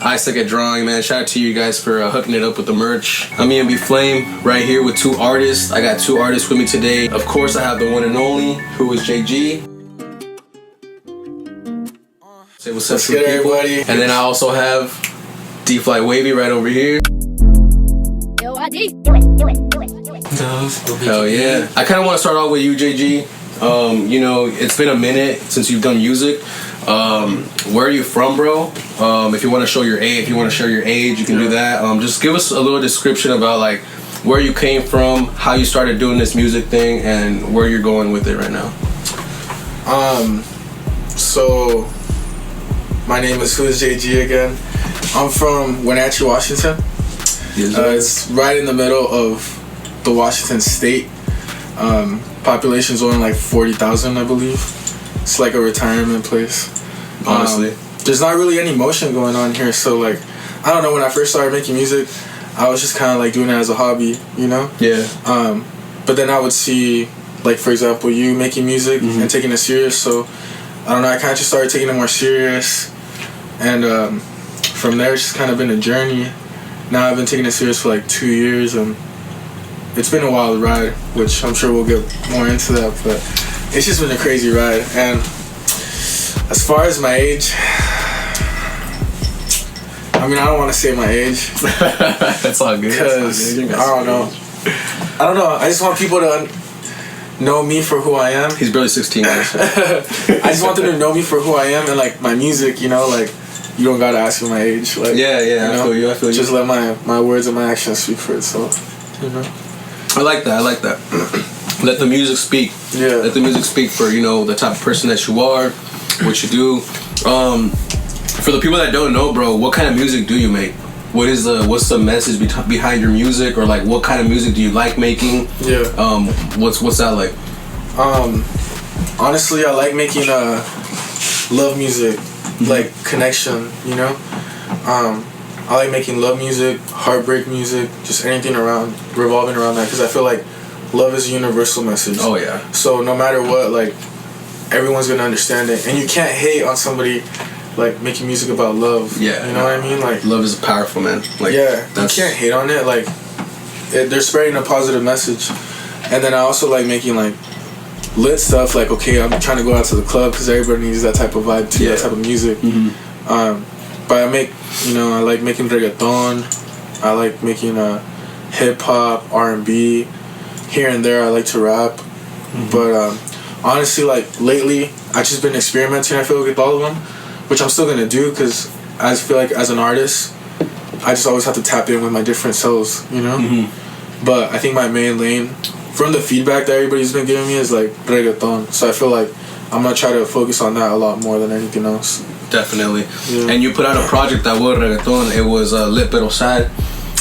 I suck at drawing, man. Shout out to you guys for hooking it up with the merch. I'm EMB FLAME right here with two artists. I got two artists with me today. Of course, I have the one and only, who is JG. Say what's up to the people. Everybody. And then I also have D-Fly Wavvy right over here. Yo, ID. Do it. Hell yeah. I kind of want to start off with you, JG. You know, it's been a minute since you've done music. Where are you from, bro? If you want to show your age, you can do that. Just give us a little description about like where you came from, how you started doing this music thing, and where you're going with it right now. So my name is JG again. I'm from Wenatchee, Washington. It's right in the middle of the Washington state. Population's only like 40,000, I believe. It's like a retirement place. Honestly, there's not really any motion going on here, so like, I don't know. When I first started making music, I was just kind of like doing it as a hobby, you know. Yeah. But then I would see, like, for example, you making music and taking it serious. So I don't know. I kind of just started taking it more serious, and from there it's just kind of been a journey. Now I've been taking it serious for like 2 years, and it's been a wild ride, which I'm sure we'll get more into that, but it's just been a crazy ride. And as far as my age, I mean, I don't want to say my age. That's all good. Because I don't know. I just want people to know me for who I am. He's barely 16, guys. I just want them to know me for who I am and like my music, you know, like you don't gotta ask me my age. Like, yeah, you know? I feel you. Just let my words and my actions speak for itself, you know. I like that. Let the music speak. Yeah. Let the music speak for, you know, the type of person that you are, what you do. For the people that don't know, bro, what kind of music do you make? What's the message behind your music, or like what kind of music do you like making? Yeah. What's that like? Honestly, I like making love music, like connection, you know. I like making love music, heartbreak music, just anything revolving around that, because I feel like love is a universal message. Oh yeah. So no matter what, like, everyone's gonna understand it, and you can't hate on somebody like making music about love. Yeah. You know what I mean? Like, love is powerful, man. Like, yeah, you can't hate on it. Like, they're spreading a positive message. And then I also like making like lit stuff. Like, okay, I'm trying to go out to the club because everybody needs that type of vibe too, that type of music. But I like making reggaeton. I like making hip hop, R&B. Here and there, I like to rap. But honestly, like lately, I just been experimenting. I feel like with all of them, which I'm still gonna do, because I feel like as an artist, I just always have to tap in with my different selves, you know. But I think my main lane, from the feedback that everybody's been giving me, is like reggaeton. So I feel like I'm gonna try to focus on that a lot more than anything else. Definitely. Yeah. And you put out a project that was reggaeton. It was Lit Pero Sad.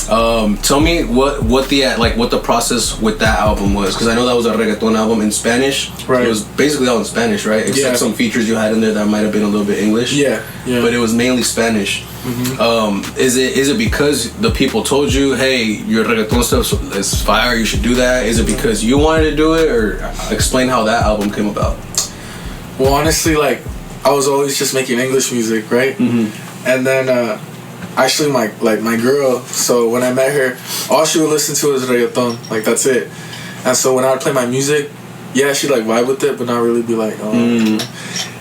Tell me what the process with that album was, because I know that was a reggaeton album in Spanish. Right. It was basically all in Spanish, right? Except some features you had in there that might have been a little bit English. Yeah. But it was mainly Spanish. Is it because the people told you, hey, your reggaeton stuff is fire, you should do that? Is it because you wanted to do it, or explain how that album came about? Well, honestly, like, I was always just making English music, right? And then actually my girl, so when I met her, all she would listen to was reggaeton, like, that's it. And so when I would play my music, yeah, she'd like vibe with it, but not really be like, oh.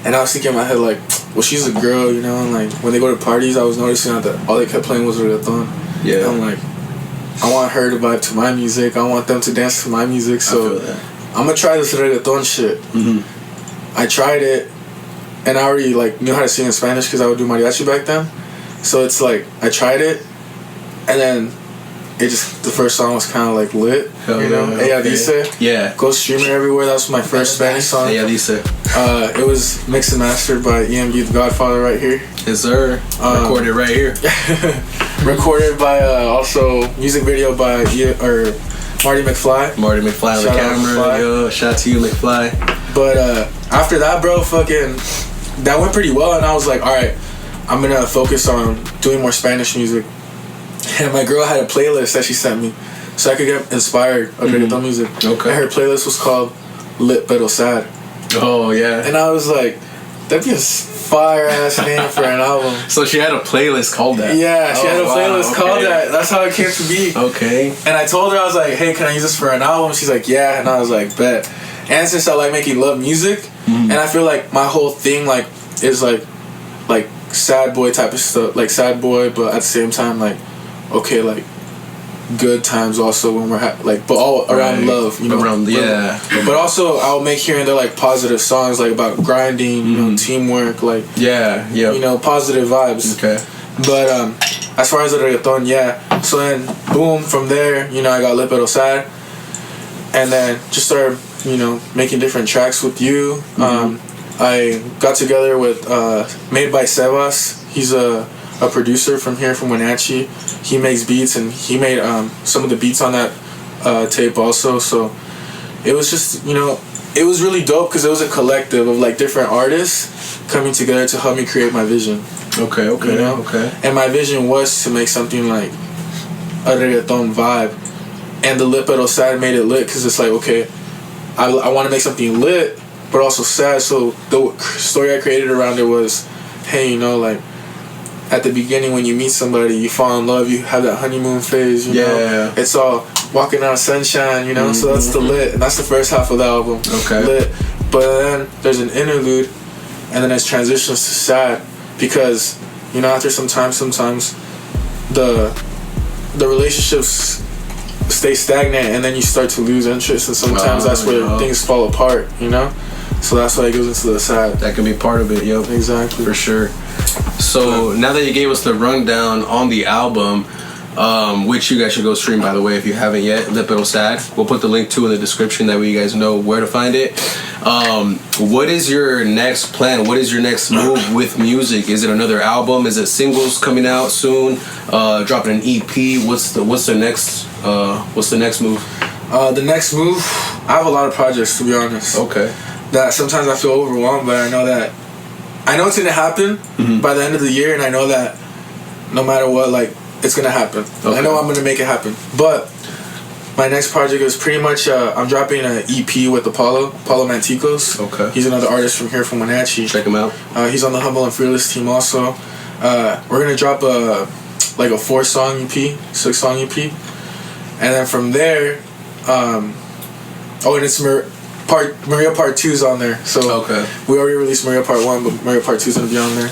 And I was thinking in my head, like, well, she's a girl, you know, and like when they go to parties, I was noticing that all they kept playing was reggaeton. Yeah. And I'm like, I want her to vibe to my music, I want them to dance to my music, so I'm gonna try this reggaeton shit. I tried it, and I already like knew how to sing in Spanish because I would do mariachi back then. So it's like, I tried it, and then the first song was kind of like lit, you know? Ella Dice. Yeah. Go streaming everywhere. That was my first Spanish song. Ella Dice. It was mixed and mastered by EMB The Godfather right here. Yes, sir. Recorded right here. Recorded by, also, music video by Marty McFly. Marty McFly on the camera. Yo, shout out to you, McFly. But after that, bro, that went pretty well, and I was like, alright, I'm gonna focus on doing more Spanish music. And my girl had a playlist that she sent me, so I could get inspired of reggaeton music. Okay. And her playlist was called Lit Pero Sad. Oh, yeah. And I was like, that'd be a fire ass name for an album. So she had a playlist called that. Yeah, she had a playlist called okay. that. That's how it came to be. Okay. And I told her, I was like, hey, can I use this for an album? She's like, yeah. And I was like, bet. And since I like making love music, and I feel like my whole thing like is like sad boy type of stuff, like sad boy, but at the same time like okay, like good times also when we're like, but all around love, you know, around But also I'll make here and there like positive songs like about grinding, you know, teamwork, like you know, positive vibes. Okay. But as far as the reggaeton, yeah. So then boom, from there, you know, I got Le Pero Sad, and then just started, you know, making different tracks with you. I got together with Made by Sebas. He's a producer from here, from Wenatchee. He makes beats, and he made some of the beats on that tape also. So it was just, you know, it was really dope because it was a collective of like different artists coming together to help me create my vision. Okay, You know? And my vision was to make something like a reggaeton vibe. And the Le Pero Sad made it lit because it's like, okay, I want to make something lit, but also sad. So the story I created around it was, hey, you know, like at the beginning when you meet somebody, you fall in love, you have that honeymoon phase, you know. It's all walking on sunshine, you know. So that's the lit, and that's the first half of the album. Okay. Lit. But then there's an interlude, and then there's transitions to sad, because, you know, after some time, sometimes the relationships stay stagnant, and then you start to lose interest, and sometimes that's where things fall apart, you know. So that's why it goes into the sad. That can be part of it, yo. Exactly. For sure. So now that you gave us the rundown on the album, which you guys should go stream, by the way, if you haven't yet, Le Pero Sad. We'll put the link to in the description, that way you guys know where to find it. What is your next plan? What is your next move with music? Is it another album? Is it singles coming out soon? Dropping an EP? What's the next move? The next move, I have a lot of projects, to be honest. Okay. That sometimes I feel overwhelmed, but I know it's gonna happen by the end of the year, and I know that no matter what, like, it's gonna happen. Okay. I know I'm gonna make it happen. But my next project is pretty much I'm dropping an EP with Paulo Manticos. Okay. He's another artist from here, from Wenatchee. Check him out. He's on the Humble and Fearless team also. We're gonna drop a 4-song EP, 6-song EP, and then from there, and it's Maria Part 2's on there. So we already released Maria Part 1, but Maria Part 2's gonna be on there.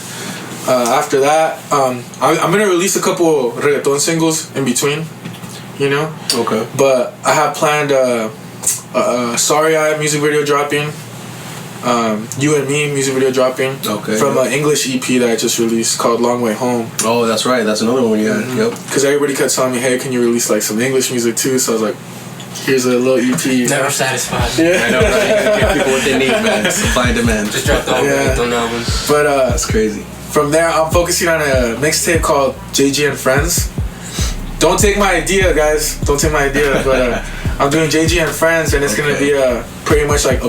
After that, I'm gonna release a couple reggaeton singles in between, you know. Okay. But I have planned Sorry I music video dropping, You and Me music video dropping. Okay. From an English EP that I just released called Long Way Home. Oh, that's right. That's another one you had. Yep. Because everybody kept telling me, hey, can you release like some English music too? So I was like, here's a little EP. Never satisfied. Yeah. I know, right? Give people what they need, man. Supply and demand. Just dropped the whole reggaeton album. But that's crazy. From there, I'm focusing on a mixtape called JG and Friends. Don't take my idea, guys. Don't take my idea. But I'm doing JG and Friends, and it's gonna be pretty much like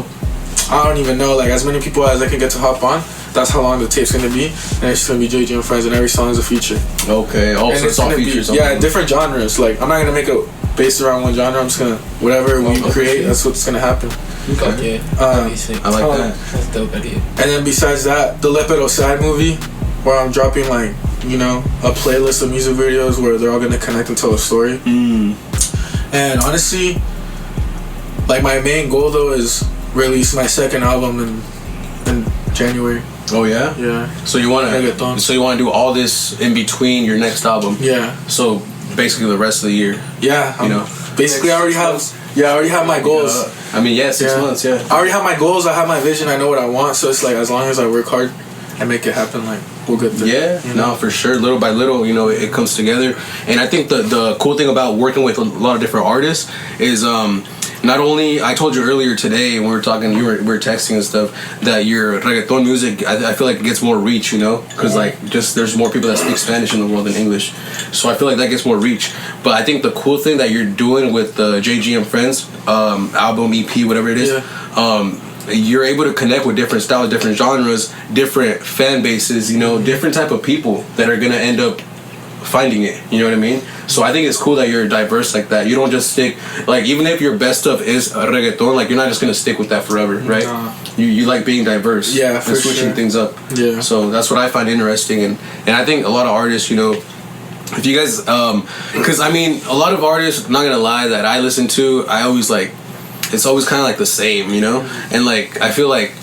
I don't even know, like as many people as I can get to hop on. That's how long the tape's gonna be, and it's just gonna be JG and Friends, and every song is a feature. Okay. Also, it's all features. Different genres. Like I'm not gonna make it based around one genre. I'm just gonna whatever we create. That's what's gonna happen. Okay. I like that. That's a dope idea. And then besides that, the Le Pero Sad movie, where I'm dropping like, you know, a playlist of music videos where they're all gonna connect and tell a story. And honestly, like my main goal though is release my second album in January. Oh yeah? Yeah. So you wanna do all this in between your next album? Yeah. So basically the rest of the year. Yeah. You know. Basically I already have my goals. I mean, 6 months, yeah. I already have my goals, I have my vision, I know what I want, so it's like as long as I work hard and make it happen, like we'll get there. Yeah, no, for sure. Little by little, you know, it comes together. And I think the cool thing about working with a lot of different artists is not only, I told you earlier today when we were talking, we were texting and stuff, that your reggaeton music, I feel like it gets more reach, you know, because like just there's more people that speak Spanish in the world than English, so I feel like that gets more reach. But I think the cool thing that you're doing with the JG and Friends album, EP, whatever it is, you're able to connect with different styles, different genres, different fan bases, you know, different type of people that are gonna end up finding it, you know what I mean? So I think it's cool that you're diverse like that. You don't just stick, like, even if your best stuff is reggaeton, like, you're not just gonna stick with that forever, right? You like being diverse. Yeah, for and switching sure. things up. Yeah. So that's what I find interesting, and I think a lot of artists, you know, if you guys, because I mean, a lot of artists, not gonna lie, that I listen to, I always like, it's always kind of like the same, you know, and like I feel like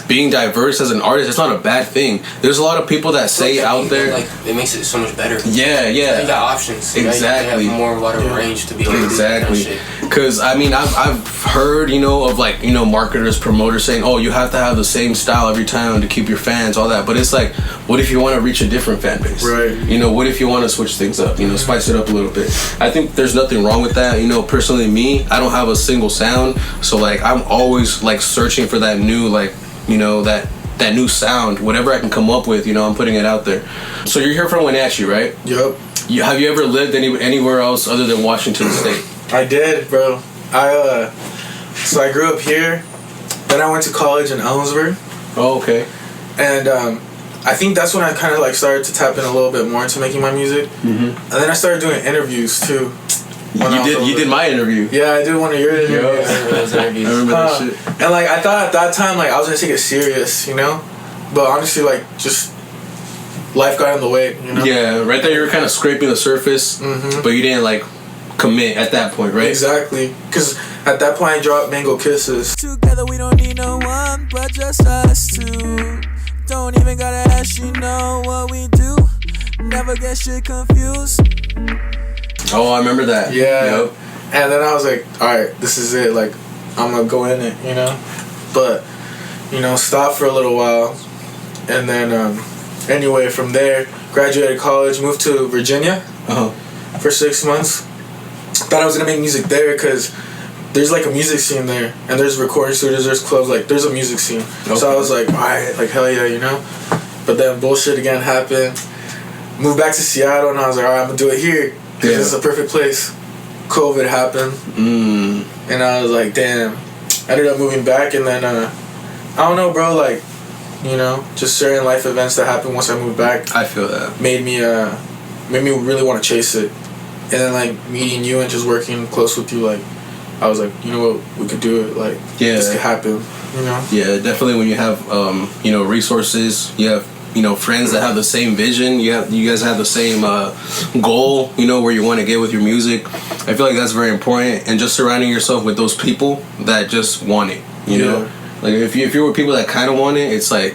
being diverse as an artist, it's not a bad thing. There's a lot of people that say out there, like it makes it so much better. Yeah. You got options. Exactly. You have more wider range to be able to do Exactly. that shit. Because I mean, I've heard, you know, of like, you know, marketers, promoters saying, oh, you have to have the same style every time to keep your fans, all that. But it's like, what if you want to reach a different fan base? Right. You know, what if you want to switch things up? You know, spice it up a little bit. I think there's nothing wrong with that. You know, personally, me, I don't have a single sound, so like I'm always like searching for that new, like, you know, that new sound. Whatever I can come up with, you know, I'm putting it out there. So you're here from Wenatchee, right? Yup. Have you ever lived anywhere else other than Washington State? I did, bro. So I grew up here. Then I went to college in Ellensburg. Oh, okay. And I think that's when I kind of like started to tap in a little bit more into making my music. Mm-hmm. And then I started doing interviews too. You did my interview. Yeah, I did one of your interviews. I remember those interviews. I remember that shit. And like I thought at that time like I was gonna take it serious, you know. But honestly, like just life got in the way, you know. Yeah, right there you were kind of scraping the surface, but you didn't like commit at that point, right? Exactly, because at that point I dropped Mango Kisses. Together we don't need no one but just us two. Don't even gotta ask, you know what we do. Never get shit confused. Oh, I remember that. Yeah. Yep. And then I was like, alright, this is it, like I'm gonna go in it, you know. But, you know, stopped for a little while. And then anyway, from there, graduated college, moved to Virginia for 6 months. Thought I was gonna make music there because there's like a music scene there, and there's recording studios, there's clubs, like there's a music scene. Okay. So I was like, alright, like hell yeah, you know. But then bullshit again happened. Moved back to Seattle, and I was like, alright, I'm gonna do it here because this is a perfect place. COVID happened, and I was like, damn. I ended up moving back, and then I don't know, bro, like, you know, just certain life events that happened once I moved back. I feel that made me really want to chase it. And then like meeting you and just working close with you, like I was like, you know what, we could do it. Like this could happen. You know. Yeah, definitely. When you have you know, resources, you have, you know, friends that have the same vision. You guys have the same goal. You know, where you want to get with your music. I feel like that's very important. And just surrounding yourself with those people that just want it. You know, like if you're with people that kind of want it, it's like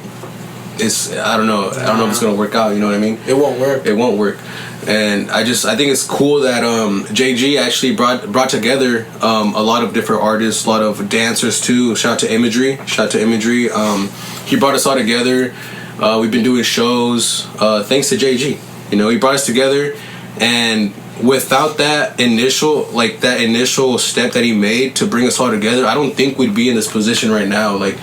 I don't know if it's gonna work out. You know what I mean? It won't work. It won't work. And I think it's cool that JG actually brought together a lot of different artists, a lot of dancers too. Shout out to Imagery. He brought us all together. We've been doing shows thanks to JG. You know, he brought us together, and without that initial step that he made to bring us all together, I don't think we'd be in this position right now. Like,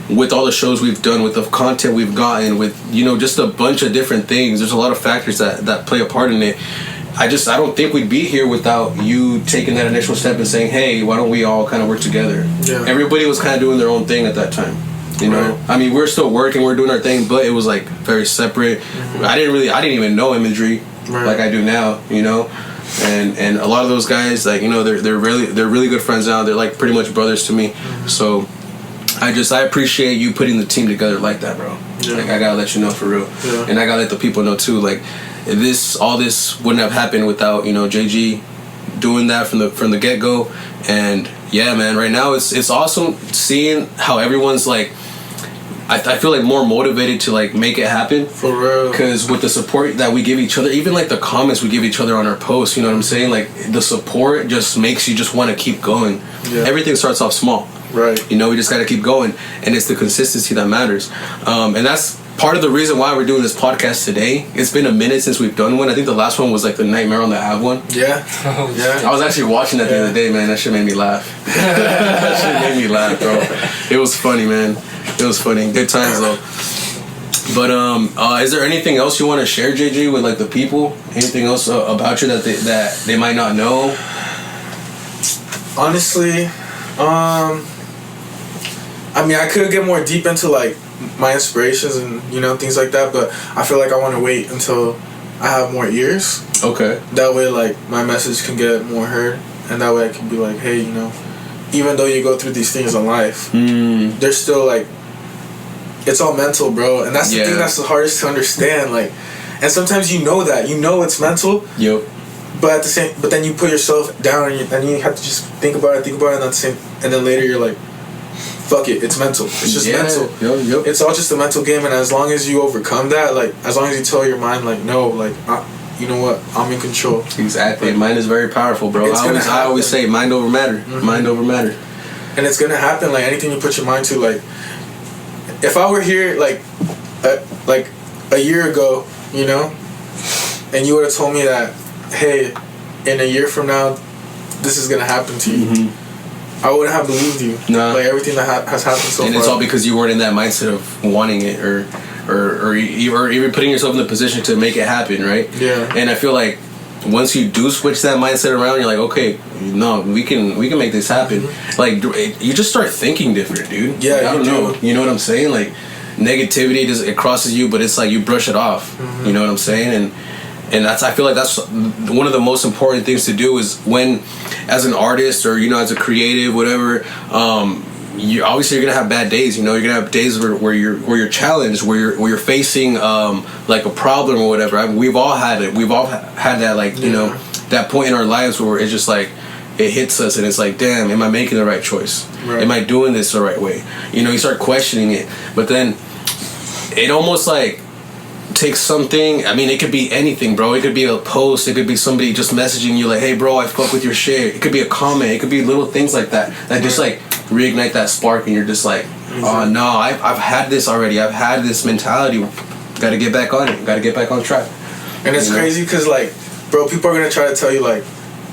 with all the shows we've done, with the content we've gotten, with, you know, just a bunch of different things. There's a lot of factors that play a part in it. I don't think we'd be here without you taking that initial step and saying, hey, why don't we all kind of work together? Yeah. Everybody was kind of doing their own thing at that time. You know, I mean, we're still working, we're doing our thing, but it was like very separate. I didn't even know Imagery like I do now, you know. And a lot of those guys, like, you know, they're really good friends now. They're like pretty much brothers to me. So I appreciate you putting the team together like that, bro. Yeah. Like, I gotta let you know for real. Yeah. And I gotta let the people know too. Like, all this wouldn't have happened without, you know, JG doing that from the get go. And yeah, man, right now it's awesome seeing how everyone's like, I feel like more motivated to like make it happen. For real. Because with the support that we give each other, even like the comments we give each other on our posts, you know what I'm saying? Like, the support just makes you just want to keep going. Yeah. Everything starts off small. Right. You know, we just got to keep going, and it's the consistency that matters. And that's part of the reason why we're doing this podcast today. It's been a minute since we've done one. I think the last one was like the Nightmare on the Ave one. Yeah. I was actually watching that the other day, man. That shit made me laugh. That shit made me laugh, bro. It was funny, man. It was funny. Good times though. But is there anything else you want to share, JG, with like the people? Anything else about you that they might not know? Honestly, I mean, I could get more deep into like my inspirations and, you know, things like that, but I feel like I want to wait until I have more ears. Okay. That way, like, my message can get more heard, and that way I can be like, hey, you know, even though you go through these things in life, there's still like, it's all mental, bro. And that's the thing that's the hardest to understand. Like, and sometimes you know it's mental. Yep. But but then you put yourself down and you have to just think about it, and then later you're like, fuck it, it's mental. It's just mental. Yep. It's all just a mental game, and as long as you overcome that, like, as long as you tell your mind, like, no, like, you know what, I'm in control. Exactly. Like, mind is very powerful, bro. I always say mind over matter. Mind over matter. And it's gonna happen. Like, anything you put your mind to. Like, if I were here like a year ago, you know, and you would have told me that, hey, in a year from now, this is gonna happen to you, I wouldn't have believed you. Nah. Like, everything that has happened so far. And it's all because you weren't in that mindset of wanting it or even putting yourself in the position to make it happen, right? Yeah. And I feel like once you do switch that mindset around, you're like, okay, no, we can make this happen. Like, you just start thinking different, dude. Yeah, like, I don't know. You know what I'm saying? Like, negativity it crosses you, but it's like you brush it off. You know what I'm saying? And I feel like that's one of the most important things to do is when, as an artist or, you know, as a creative, whatever, you're gonna have bad days. You know, you're gonna have days where you're challenged, where you're facing like a problem or whatever. We've all had it. We've all had that, like, you know, that point in our lives where it's just like it hits us and it's like, damn, am I making the right choice? Right. Am I doing this the right way? You know, you start questioning it, but then it almost like takes something. I mean, it could be anything, bro. It could be a post. It could be somebody just messaging you like, hey, bro, I fuck with your shit. It could be a comment. It could be little things like that just like reignite that spark, and you're just like, oh no, I've had this already. I've had this mentality. Got to get back on it. Got to get back on track. And it's crazy because, like, bro, people are gonna try to tell you like,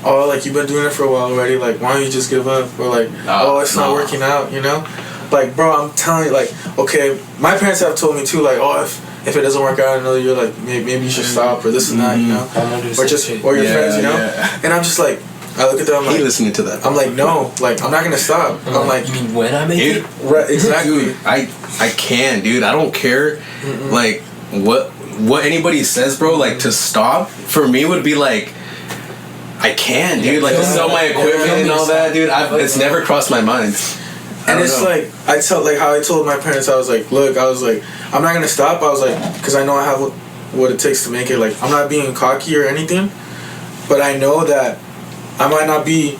oh, like, you've been doing it for a while already. Like, why don't you just give up? Or like, oh, it's not working out. You know, like, bro, I'm telling you, like, okay, my parents have told me too, like, oh, if it doesn't work out in another year, like, maybe you should stop or this and that, you know, or your friends, you know, and I'm just like, I look at them, I'm like, listening to that. I'm like, no, like, I'm not gonna stop. I'm like, you mean when I make it? Right, exactly. Dude, I can, dude. I don't care, like, what anybody says, bro. Like, to stop for me would be like, I can, dude. Like, to sell my equipment and all that, dude. It's never crossed my mind. And it's like, I tell, like, how I told my parents, I was like, look, I was like, I'm not gonna stop. I was like, because I know I have what it takes to make it. Like, I'm not being cocky or anything, but I know that I might not be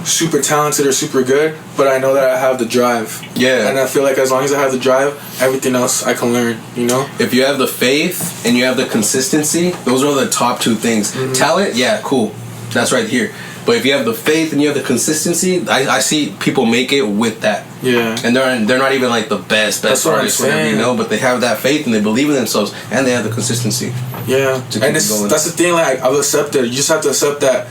super talented or super good, but I know that I have the drive. Yeah. And I feel like as long as I have the drive, everything else I can learn, you know? If you have the faith and you have the consistency, those are the top two things. Talent, yeah, cool. That's right here. But if you have the faith and you have the consistency, I see people make it with that. Yeah. And they're not even like the best artists, whatever, you know, but they have that faith and they believe in themselves and they have the consistency. Yeah. And that's the thing, like, I've accepted. You just have to accept that,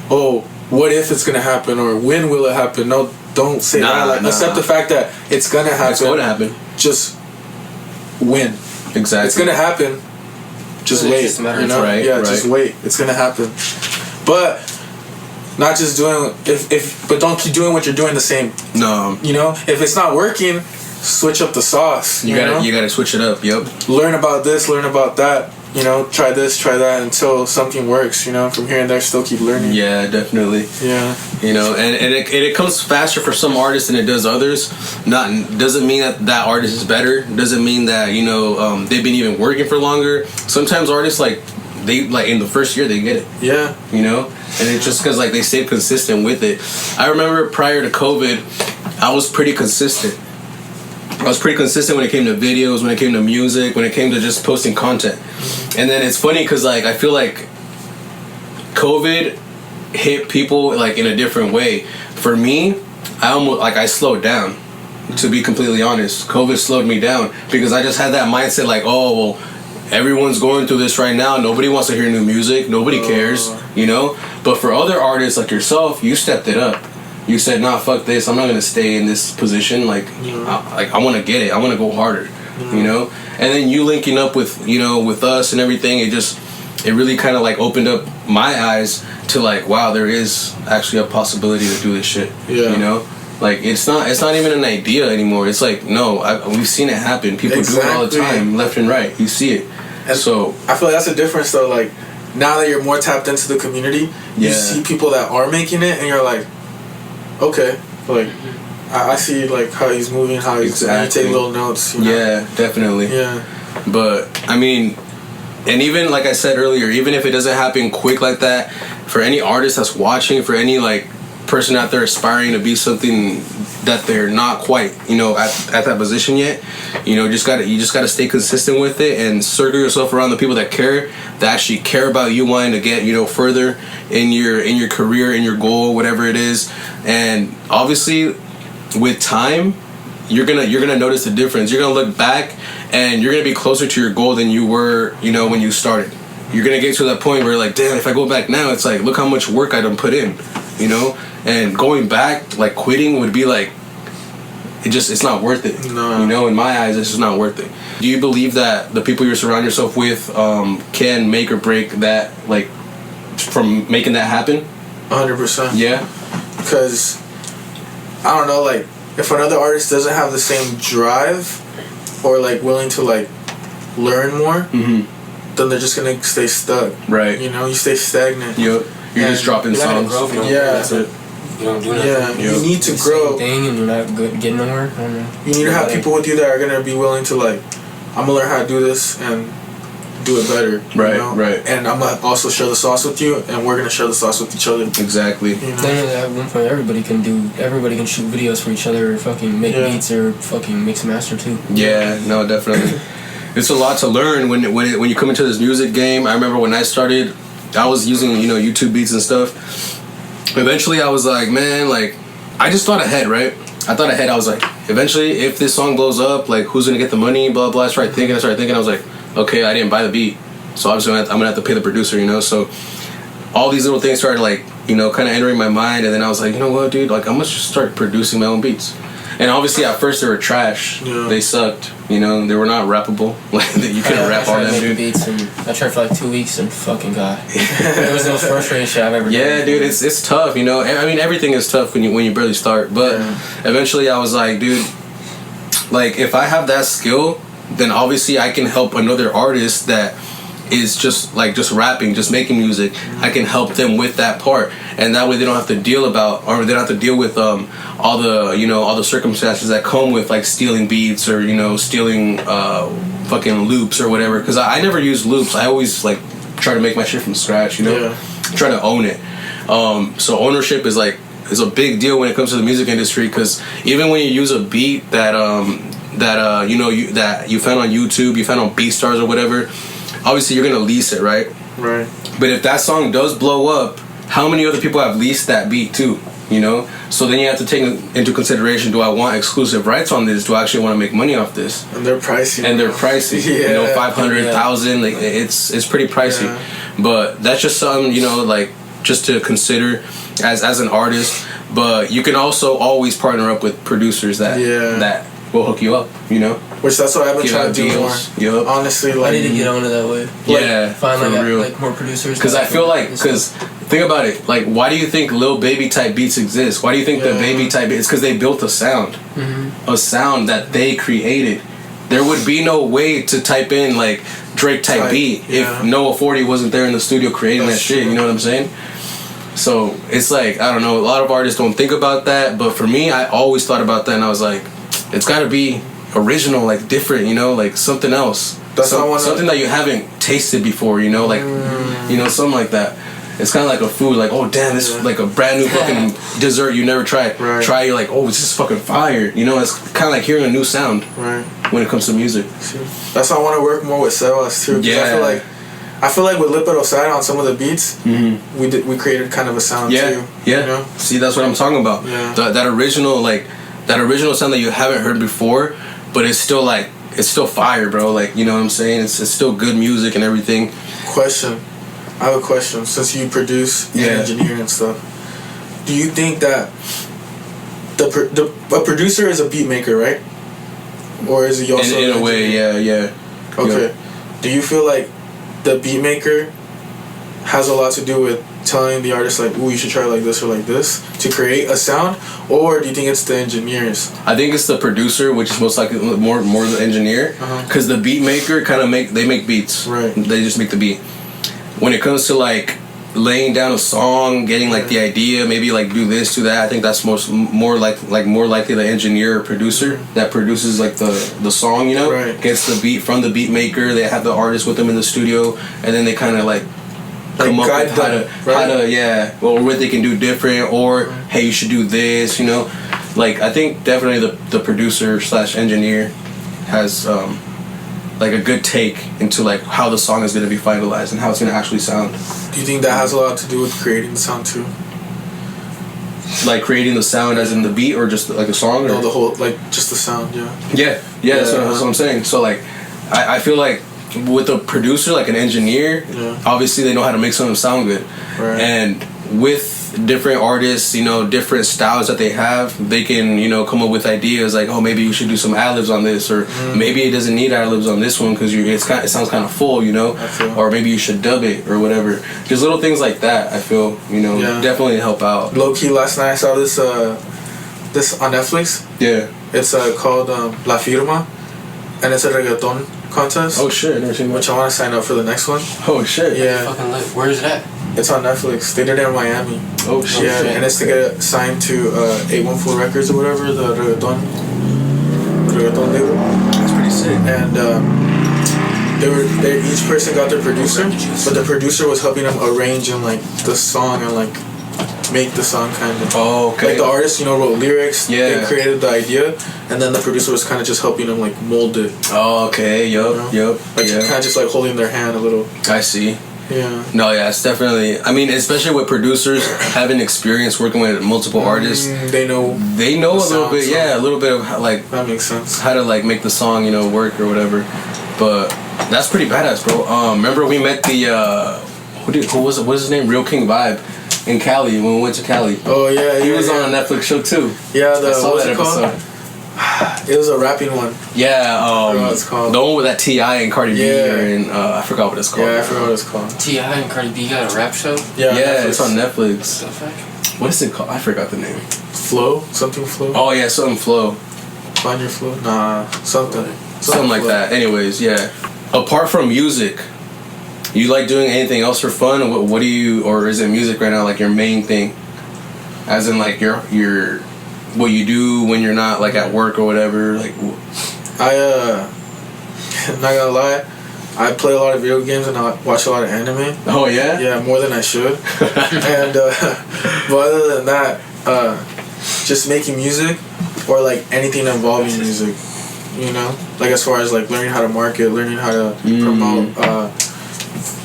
oh, what if it's gonna happen, or when will it happen? No, don't say that. Like, accept the fact that it's gonna happen. It's gonna happen. Just win. Exactly. It's gonna happen. Just wait. Just, you know? Right. Yeah. Right. Just wait. It's gonna happen. But not just doing but don't keep doing what you're doing the same. No. You know, if it's not working, switch up the sauce. You gotta switch it up. Yep. Learn about this. Learn about that. You know, try this, try that until something works. You know, from here and there, still keep learning. Yeah, definitely. Yeah. You know, and it comes faster for some artists than it does others. Doesn't mean that artist is better. Doesn't mean that, you know, they've been even working for longer. Sometimes artists, like, they, like, in the first year they get it. Yeah. You know, and it's just because, like, they stayed consistent with it. I remember prior to COVID, I was pretty consistent. I was pretty consistent when it came to videos, when it came to music, when it came to just posting content. And then it's funny because, like, I feel like COVID hit people, like, in a different way. For me, I slowed down, to be completely honest. COVID slowed me down because I just had that mindset, like, oh, well, everyone's going through this right now. Nobody wants to hear new music. Nobody cares, you know? But for other artists like yourself, you stepped it up. You said, nah, fuck this. I'm not going to stay in this position. Like, I want to get it. I want to go harder, you know? And then you linking up with, you know, with us and everything, it really kind of, like, opened up my eyes to, like, wow, there is actually a possibility to do this shit, you know? Like, it's not even an idea anymore. It's like, no, we've seen it happen. People do it all the time, left and right. You see it. And so I feel like that's the difference, though. Like, now that you're more tapped into the community, you see people that are making it, and you're like, okay, Like, I see like how he's moving, how he's you take little notes. You know? Yeah, definitely. Yeah. But I mean, and even like I said earlier, even if it doesn't happen quick like that, for any artist that's watching, for any like person out there aspiring to be something that they're not quite, you know, at that position yet, you know, you just gotta stay consistent with it and circle yourself around the people that care, that actually care about you wanting to get, you know, further in your career, in your goal, whatever it is. And obviously with time, you're gonna notice the difference. You're gonna look back and you're gonna be closer to your goal than you were, you know, when you started. You're gonna get to that point where you're like, damn, if I go back now, it's like, look how much work I done put in, you know. And going back, like quitting, would be like, it's not worth it. No. You know, in my eyes, it's just not worth it. Do you believe that the people you surround yourself with can make or break that, like, from making that happen? 100%. Yeah. Because I don't know, like, if another artist doesn't have the same drive or like willing to like learn more, then they're just gonna stay stuck. Right. You know, you stay stagnant. Yep. You're just dropping you're not songs. gonna grow if you don't Yeah. do nothing. You don't do nothing. Yeah, Yep. you need to The grow. same thing and you're not getting nowhere. I don't know. You need to have people with you that are gonna be willing to like, I'm gonna learn how to do this and do it better. Right, you know? right. And I'm gonna also share the sauce with you, and we're gonna share the sauce with each other. Exactly. You know? Then at one point, everybody can shoot videos for each other, or fucking make beats, or fucking mix and master too. Yeah, no, definitely. It's a lot to learn when you come into this music game. I remember when I started, I was using, you know, YouTube beats and stuff. Eventually, I was like, man, like, I just thought ahead, right? I thought ahead. I was like, eventually, if this song blows up, like, who's gonna get the money? Blah blah. I started thinking. I was like, okay, I didn't buy the beat, so obviously I'm gonna have to pay the producer, you know. So all these little things started, like, you know, kind of entering my mind, and then I was like, you know what, dude, like, I'm gonna just start producing my own beats. And obviously, at first they were trash. Yeah. They sucked. You know, they were not rappable. Like, you couldn't rap on them, dude. Beats and I tried for like 2 weeks and fucking God, it was the most frustrating shit I've ever done. Yeah, dude, it's tough. You know, I mean, everything is tough when you barely start. But eventually, I was like, dude, like, if I have that skill, then obviously I can help another artist that is just rapping, just making music. I can help them with that part, and that way they don't have to deal with all the circumstances that come with like stealing beats or, you know, stealing fucking loops or whatever. Because I never use loops. I always like try to make my shit from scratch. You know, try to own it. So ownership is a big deal when it comes to the music industry, because even when you use a beat that you found on YouTube, you found on BeatStars or whatever, obviously you're gonna lease it, right? Right. But if that song does blow up, how many other people have leased that beat too? You know? So then you have to take into consideration, do I want exclusive rights on this? Do I actually want to make money off this? And they're pricey. You know, 500,000, like, it's pretty pricey. Yeah. But that's just something, you know, like, just to consider as an artist. But you can also always partner up with producers that will hook you up, you know? Which that's what I've been trying to do more. Yep. Honestly, like, I need to get on it that way. Yeah, find for real. like more producers. Because I feel like, think about it, like, why do you think Lil Baby type beats exist? Why do you think the Baby type beats? It's because they built a sound. A sound that they created. There would be no way to type in like Drake type beat if Noah 40 wasn't there in the studio creating that shit. You know what I'm saying? So it's like, I don't know, a lot of artists don't think about that, but for me, I always thought about that, and I was like, it's got to be original, like different, you know, like something else. Something that you haven't tasted before, you know, like, you know, something like that. It's kind of like a food, like, oh damn, this is like a brand new fucking dessert you never tried. Right. Try, you're like, oh, this is fucking fire. You know, it's kind of like hearing a new sound when it comes to music. That's why I want to work more with Sebas too. Yeah. I feel like with Lipido Side on some of the beats, we created kind of a sound too. Yeah. You know? See, that's what I'm talking about. Yeah. That original sound that you haven't heard before, but it's still like, it's still fire, bro. Like, you know what I'm saying? It's still good music and everything. I have a question. Since you produce and engineer and stuff, do you think that a producer is a beat maker, right? Or is he also in a way, yeah. Okay. Yep. Do you feel like the beat maker has a lot to do with telling the artist like, ooh, you should try like this or like this to create a sound, or do you think it's the engineers? I think it's the producer, which is most likely more the engineer, because the beat maker they make beats. Right. They just make the beat. When it comes to like laying down a song, getting like the idea, maybe like do this, do that. I think that's more likely the engineer or producer that produces like the song, you know, gets the beat from the beat maker. They have the artist with them in the studio, and then they kind of like come up with how to or what they can do different, or hey, you should do this, you know. Like I think definitely the producer / engineer has like a good take into like how the song is going to be finalized and how it's going to actually sound. Do you think that has a lot to do with creating the sound too? Like creating the sound as in the beat, or just like a song? No, or? the whole, like just the sound, Yeah, that's what I'm saying. So like, I feel like with a producer, like an engineer, obviously they know how to make something sound good. Right. And with different artists, you know, different styles that they have, they can, you know, come up with ideas like, oh, maybe you should do some ad-libs on this, or maybe it doesn't need ad-libs on this one because it sounds kind of full, you know, or maybe you should dub it or whatever. Just little things like that, I feel, you know, definitely help out. Low-key, last night I saw this on Netflix. Yeah. It's called La Firma, and it's a reggaeton contest. Oh shit, never seen that. Which I want to sign up for the next one. Oh shit. Yeah. Fucking lit. Where is it at? It's on Netflix. They did it in Miami. Oh shit. Yeah, and it's to get signed to 814 Records or whatever, the reggaeton label. That's pretty sick. And each person got their producer, but the producer was helping them arrange and like the song and like make the song kind of. Oh, okay. Like the artist, you know, wrote lyrics. Yeah. They created the idea, and then the producer was kind of just helping them like mold it. Oh, okay. Yup. Like kind of just like holding their hand a little. I see. Yeah. No, yeah, it's definitely. I mean, especially with producers having experience working with multiple artists, they know a little bit. Yeah, a little bit of how, like that makes sense. How to like make the song, you know, work or whatever. But that's pretty badass, bro. Remember we met the who was it? What is his name? Real King Vibe in Cali when we went to Cali. Oh yeah, he was on a Netflix show too. Yeah, I saw that episode. Called? It was a rapping one. Yeah, I forgot what it's called. The one with that T.I. and Cardi B and I forgot what it's called. Yeah, I forgot what it's called. T.I. and Cardi B got a rap show? Yeah, it's on Netflix. What the fuck? What is it called? I forgot the name. Flow? Something Flow? Oh yeah, something Flow. Find Your Flow? Nah, something like that. Anyways, yeah. Apart from music, you like doing anything else for fun? What do you, or is it music right now like your main thing? As in like your what you do when you're not like at work or whatever? Like not gonna lie, I play a lot of video games and I watch a lot of anime. Oh yeah? Yeah, more than I should. And but other than that, just making music or like anything involving music, you know, like as far as like learning how to market, learning how to promote,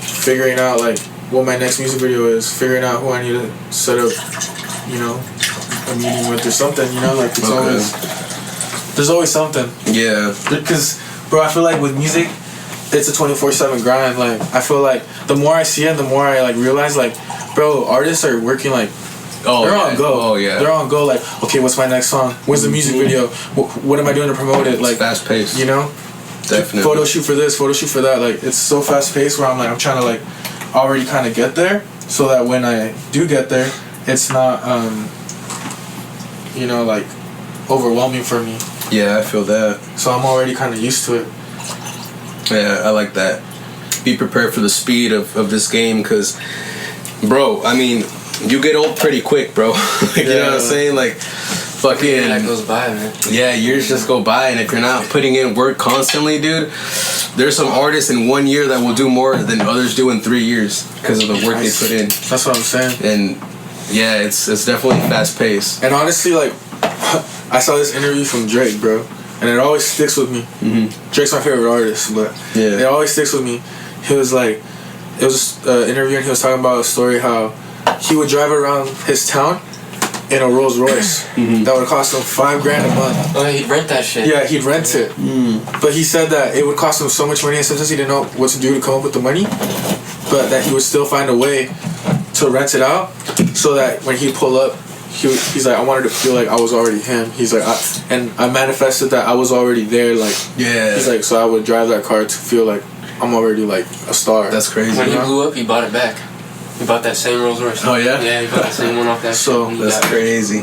figuring out like what my next music video is, figuring out who I need to set up, you know, a meeting with or something, you know, like there's always something. Yeah. Because, bro, I feel like with music, it's a 24/7 grind. Like, I feel like the more I see it, the more I like realize, like, bro, artists are working like, they're on go. Oh yeah. They're on go. Like, okay, what's my next song? When's the music video? What am I doing to promote it? Like, it's fast paced. You know. Definitely. Photo shoot for this, photo shoot for that. Like, it's so fast paced where I'm trying to like already kind of get there, so that when I do get there, it's not you know, like overwhelming for me. Yeah, I feel that. So I'm already kind of used to it. Yeah, I like that. Be prepared for the speed of this game, because, bro, I mean, you get old pretty quick, bro. You know what I'm saying? Like, fucking... Yeah, that goes by, man. Yeah, years just go by, and if you're not putting in work constantly, dude, there's some artists in 1 year that will do more than others do in 3 years because of the work they put in. That's what I'm saying. And, yeah, it's definitely fast-paced. And honestly, like, I saw this interview from Drake, bro, and it always sticks with me. Mm-hmm. Drake's my favorite artist, but it always sticks with me. He was like, it was an interview, and he was talking about a story how he would drive around his town in a Rolls Royce that would cost him $5,000 a month. Oh, he'd rent that shit. Yeah, he'd rent it. But he said that it would cost him so much money, and sometimes he didn't know what to do to come up with the money, but that he would still find a way to rent it out, so that when he'd pull up, he's like, I wanted to feel like I was already him. He's like, I manifested that I was already there. Like, he's like, so I would drive that car to feel like I'm already like a star. That's crazy. When he blew up, he bought it back. He bought that same Rolls Royce. Oh yeah? Yeah, he bought the same one off that shit. That's crazy.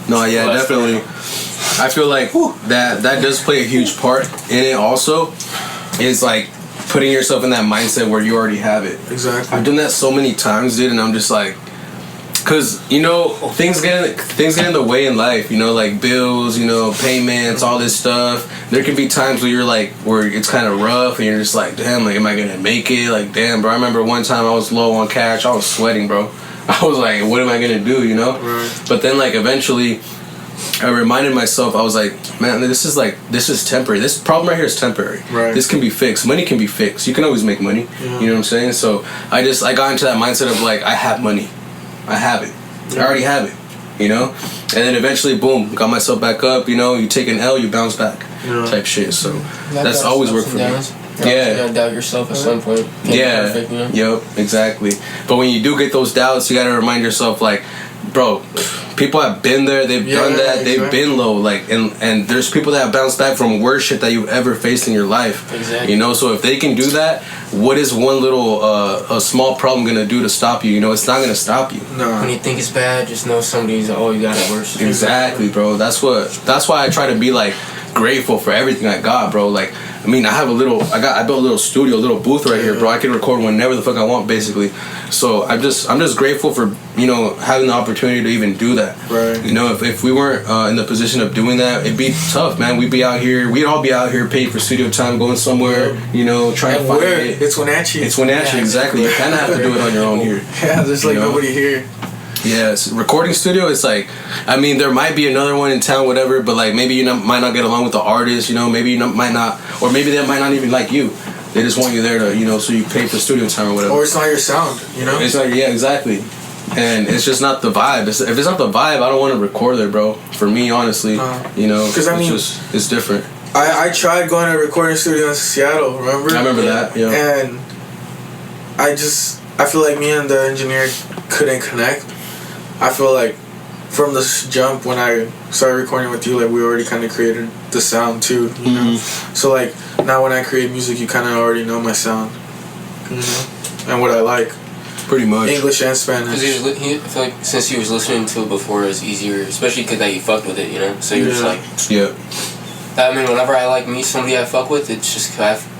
No, yeah, definitely. I feel like that does play a huge part in it also. Is like putting yourself in that mindset where you already have it. Exactly. I've done that so many times, dude, and I'm just like, cause you know things get in the way in life. You know, like bills, you know, payments, all this stuff. There can be times where you're like, where it's kind of rough, and you're just like, damn, like, am I gonna make it? Like, damn, bro. I remember one time I was low on cash. I was sweating, bro. I was like, what am I gonna do? You know. Right. But then, like, eventually, I reminded myself. I was like, man, this is temporary. This problem right here is temporary. Right. This can be fixed. Money can be fixed. You can always make money. Yeah. You know what I'm saying? So I got into that mindset of like, I have money. I have it. I already have it, you know? And then eventually, boom, got myself back up, you know? You take an L, you bounce back, type shit. So that's always worked for me. Yeah. You gotta doubt yourself at some point. Yeah. Perfect, you know? Yep, exactly. But when you do get those doubts, you gotta remind yourself, like, bro, people have been there, they've done that, they've been low, like, and there's people that have bounced back from worse shit that you've ever faced in your life. Exactly. You know, so if they can do that, what is one little a small problem gonna do to stop you? You know, it's not gonna stop you. No. When you think it's bad, just know somebody's you got it worse. Exactly, bro. That's why I try to be like grateful for everything I got, bro. Like, I mean, I built a little studio, a little booth right here, bro. I can record whenever the fuck I want, basically. So I'm just grateful for, you know, having the opportunity to even do that. Right. You know, if we weren't in the position of doing that, it'd be tough, man. We'd all be out here paying for studio time, going somewhere, you know, trying to find it. It's Wenatchee. It's Wenatchee, exactly. You kind of have to do it on your own here. Yeah, there's like nobody here. Yes, recording studio. It's like, I mean, there might be another one in town, whatever. But like, maybe you might not get along with the artist. You know, maybe you might not, or maybe they might not even like you. They just want you there to, you know, so you pay for studio time or whatever. Or it's not your sound, you know. It's like, yeah, exactly. And it's just not the vibe. If it's not the vibe, I don't want to record there, bro. For me, honestly, you know, because I mean, it's different. I tried going to a recording studio in Seattle. Remember? I remember that. Yeah. And I feel like me and the engineer couldn't connect. I feel like from the jump when I started recording with you, like we already kind of created the sound too, you know. So like now when I create music, you kind of already know my sound, you know, and what I like. Pretty much. English and Spanish. Because I feel like since he was listening to it before, it was easier, especially because you fucked with it, you know. So you're just like, I mean, whenever I like meet somebody I fuck with, it's just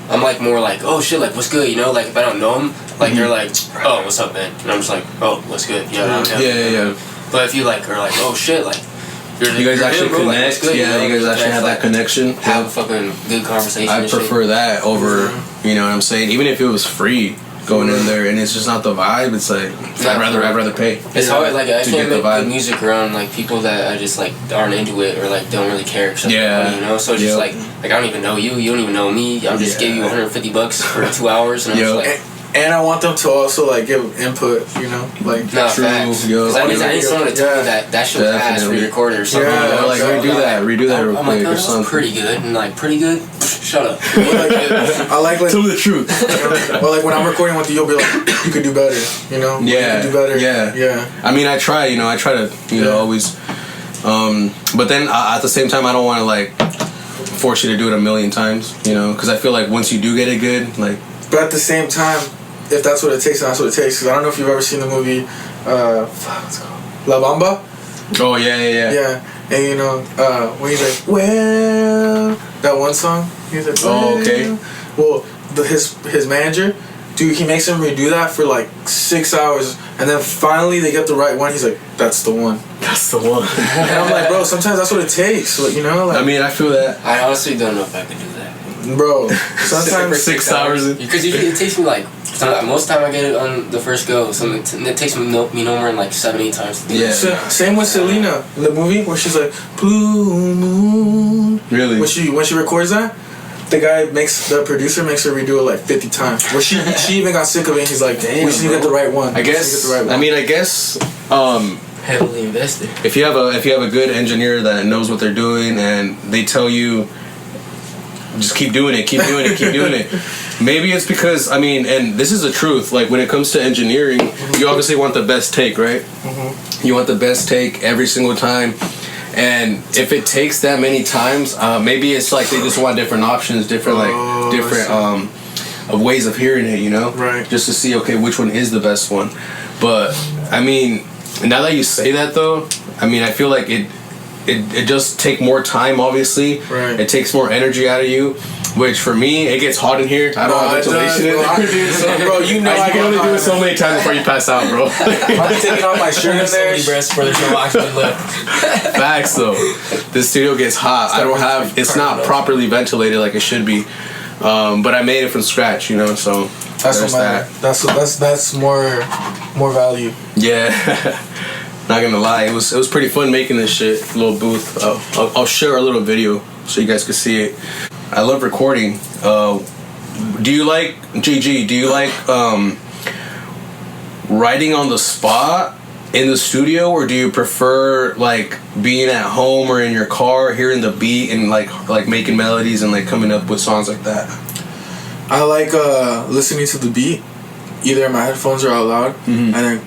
I'm like more like, oh shit, like what's good, you know. Like if I don't know them, like they're like, oh what's up, man, and I'm just like, oh what's good, yeah. But if you like are like, oh shit, like you guys actually connect, good, you guys actually have that connection. Have a fucking good conversation. I prefer that over, you know what I'm saying. Even if it was free, going in there and it's just not the vibe. It's like I'd rather pay. It's hard. Like I can't make good music around like people that I just like aren't into it or like don't really care. You know. So it's just like I don't even know you. You don't even know me. I'll just give you $150 for 2 hours, and I'm just like. And I want them to also like give input, you know, like facts. Because I need someone to tell me that should pass re-record or something. Yeah, you know? Like redo that real quick or something. Pretty good and like pretty good. Shut up. I like tell me the truth. Well, like when I'm recording with you, you'll be like, you could do better, you know. Yeah, you could do better. Yeah. I mean, I try to, you know, always. But then at the same time, I don't want to like force you to do it a million times, you know, because I feel like once you do get it good, like. But at the same time, if that's what it takes, then that's what it takes. Because I don't know if you've ever seen the movie, what's it called? La Bamba? Oh, yeah. Yeah. And you know, when he's like, well, that one song, he's like, well. Oh, okay. Well, his manager, dude, he makes him redo that for like 6 hours. And then finally they get the right one. He's like, that's the one. That's the one. And I'm like, bro, sometimes that's what it takes. Like, you know? Like, I mean, I feel that. I honestly don't know if I could do that. Bro, sometimes 6 hours. Because usually it takes me like most time I get it on the first go. It takes me no more than like 7-8 times to do it. Same with Selena in the movie where she's like blue moon. Really? When she records that, the producer makes her redo it like 50 times. Where she even got sick of it. And he's like, damn, we should get the right one. I guess. Heavily invested. If you have a good engineer that knows what they're doing and they tell you. Just keep doing it. Maybe it's because, I mean, and this is the truth, like when it comes to engineering, you obviously want the best take, right? Mm-hmm. You want the best take every single time. And if it takes that many times, maybe it's like they just want different options, different ways of hearing it, you know? Right. Just to see, okay, which one is the best one. But, I mean, now that you say that though, I mean, I feel like it just take more time, obviously. Right. It takes more energy out of you. Which for me, it gets hot in here. I don't have ventilation in there. Bro, you know I can only do it so many times before you pass out, bro. I'm taking off my shirt in there. For there's no oxygen left. Facts though. This studio gets hot. I don't have. It's not properly ventilated like it should be. But I made it from scratch, you know. So that's that's more value. Yeah. Not gonna lie, it was pretty fun making this shit. Little booth. I'll share a little video so you guys can see it. I love recording. Do you like GG? Do you like writing on the spot in the studio, or do you prefer like being at home or in your car, hearing the beat and like making melodies and like coming up with songs like that? I like listening to the beat, either in my headphones or out loud, and then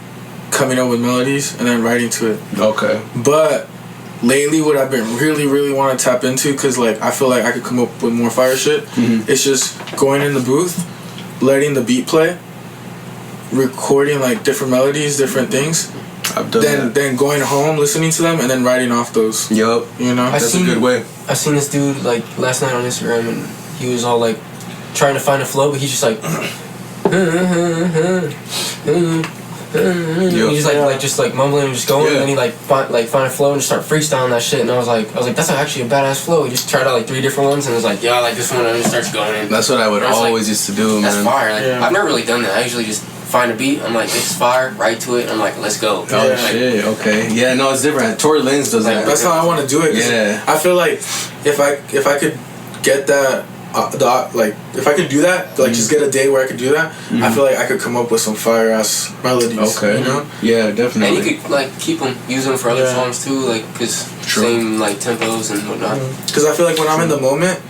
coming up with melodies and then writing to it. Okay. But lately, what I've been really want to tap into, because like I feel like I could come up with more fire shit, it's just going in the booth, letting the beat play, recording like different melodies, different things. I've done then going home, listening to them, and then writing off those. Yup. You know? That's a good way. I seen this dude like last night on Instagram, and he was all like trying to find a flow, but he's just like he's like just like mumbling and just going, and then he like find a flow and just start freestyling that shit. And I was like that's actually a badass flow. He just tried out like 3 different ones and was like, yeah, I like this one, and then starts going. That's what I would always used to do, man. That's fire. Like, I've never really done that. I usually just find a beat. I'm like, this is fire. Write to it. I'm like, let's go. Oh shit. Okay. Yeah. No, it's different. Tory Lanez does that. That's how I want to do it. Yeah. I feel like if I could get that. If I could do that, like just get a day where I could do that, I feel like I could come up with some fire ass melodies. Okay. You know? Yeah, definitely. And you could like keep them, use them for other songs too, like cause same like tempos and whatnot. Because I feel like when I'm in the moment,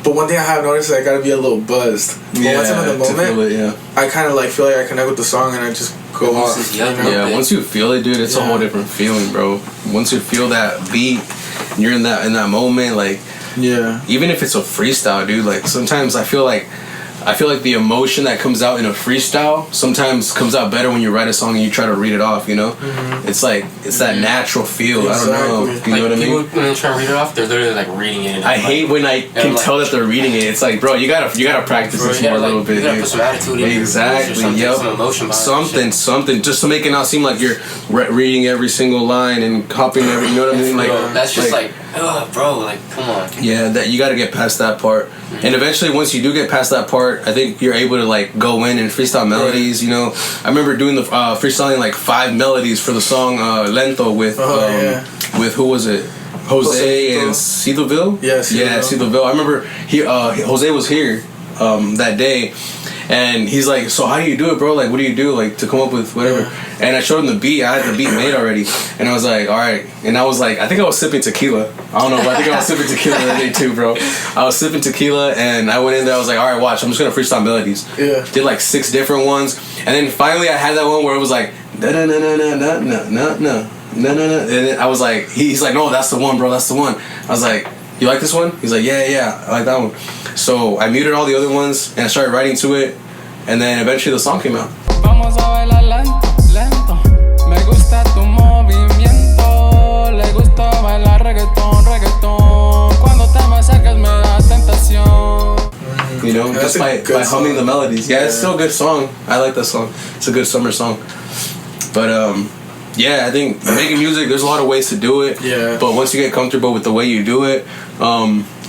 but one thing I have noticed is I gotta be a little buzzed. But once I'm in the moment, I kind of like feel like I connect with the song and I just go off. Yeah, once you feel it, dude, it's a whole different feeling, bro. Once you feel that beat, and you're in that moment, like. Yeah. Even if it's a freestyle, dude, like sometimes I feel like the emotion that comes out in a freestyle sometimes comes out better when you write a song and you try to read it off, you know? It's like, it's that natural feel. Exactly. I don't know. You know what I mean? People, when they try to read it off, they're literally like reading it. I hate when I can tell that they're reading it. It's like, bro, you gotta practice this more a little bit. You gotta put some attitude in it. Exactly. Yep. Some emotion behind it. Something, just to make it not seem like you're reading every single line and copying every. You know what I mean? Like that's just like, bro, like come on. Yeah, that you got to get past that part, and eventually, once you do get past that part, I think you're able to like go in and freestyle melodies. You know, I remember doing the freestyling like 5 melodies for the song "Lento" with who was it? Jose and Cedoville. Yeah, Cedoville. I remember Jose was here that day. And he's like, so how do you do it, bro? Like, what do you do, like, to come up with whatever? And I showed him the beat. I had the beat made already. And I was like, all right. And I was like, I think I was sipping tequila. I don't know, but I think I was sipping tequila that day too, bro. I was sipping tequila, and I went in there. I was like, all right, watch. I'm just going to freestyle melodies. Yeah. Did like 6 different ones. And then finally I had that one where it was like, no. And then I was like, he's like, no, that's the one, bro. That's the one. I was like, you like this one? He's like, yeah, I like that one. So I muted all the other ones and I started writing to it, and then eventually the song came out. Vamos a bailar lento. Me gusta tu movimiento. Le gusta bailar reggaeton. Cuando te me acercas me da tentación. You know, just by humming the melodies. Yeah, it's still a good song. I like that song. It's a good summer song. But yeah, I think making music, there's a lot of ways to do it. Yeah. But once you get comfortable with the way you do it,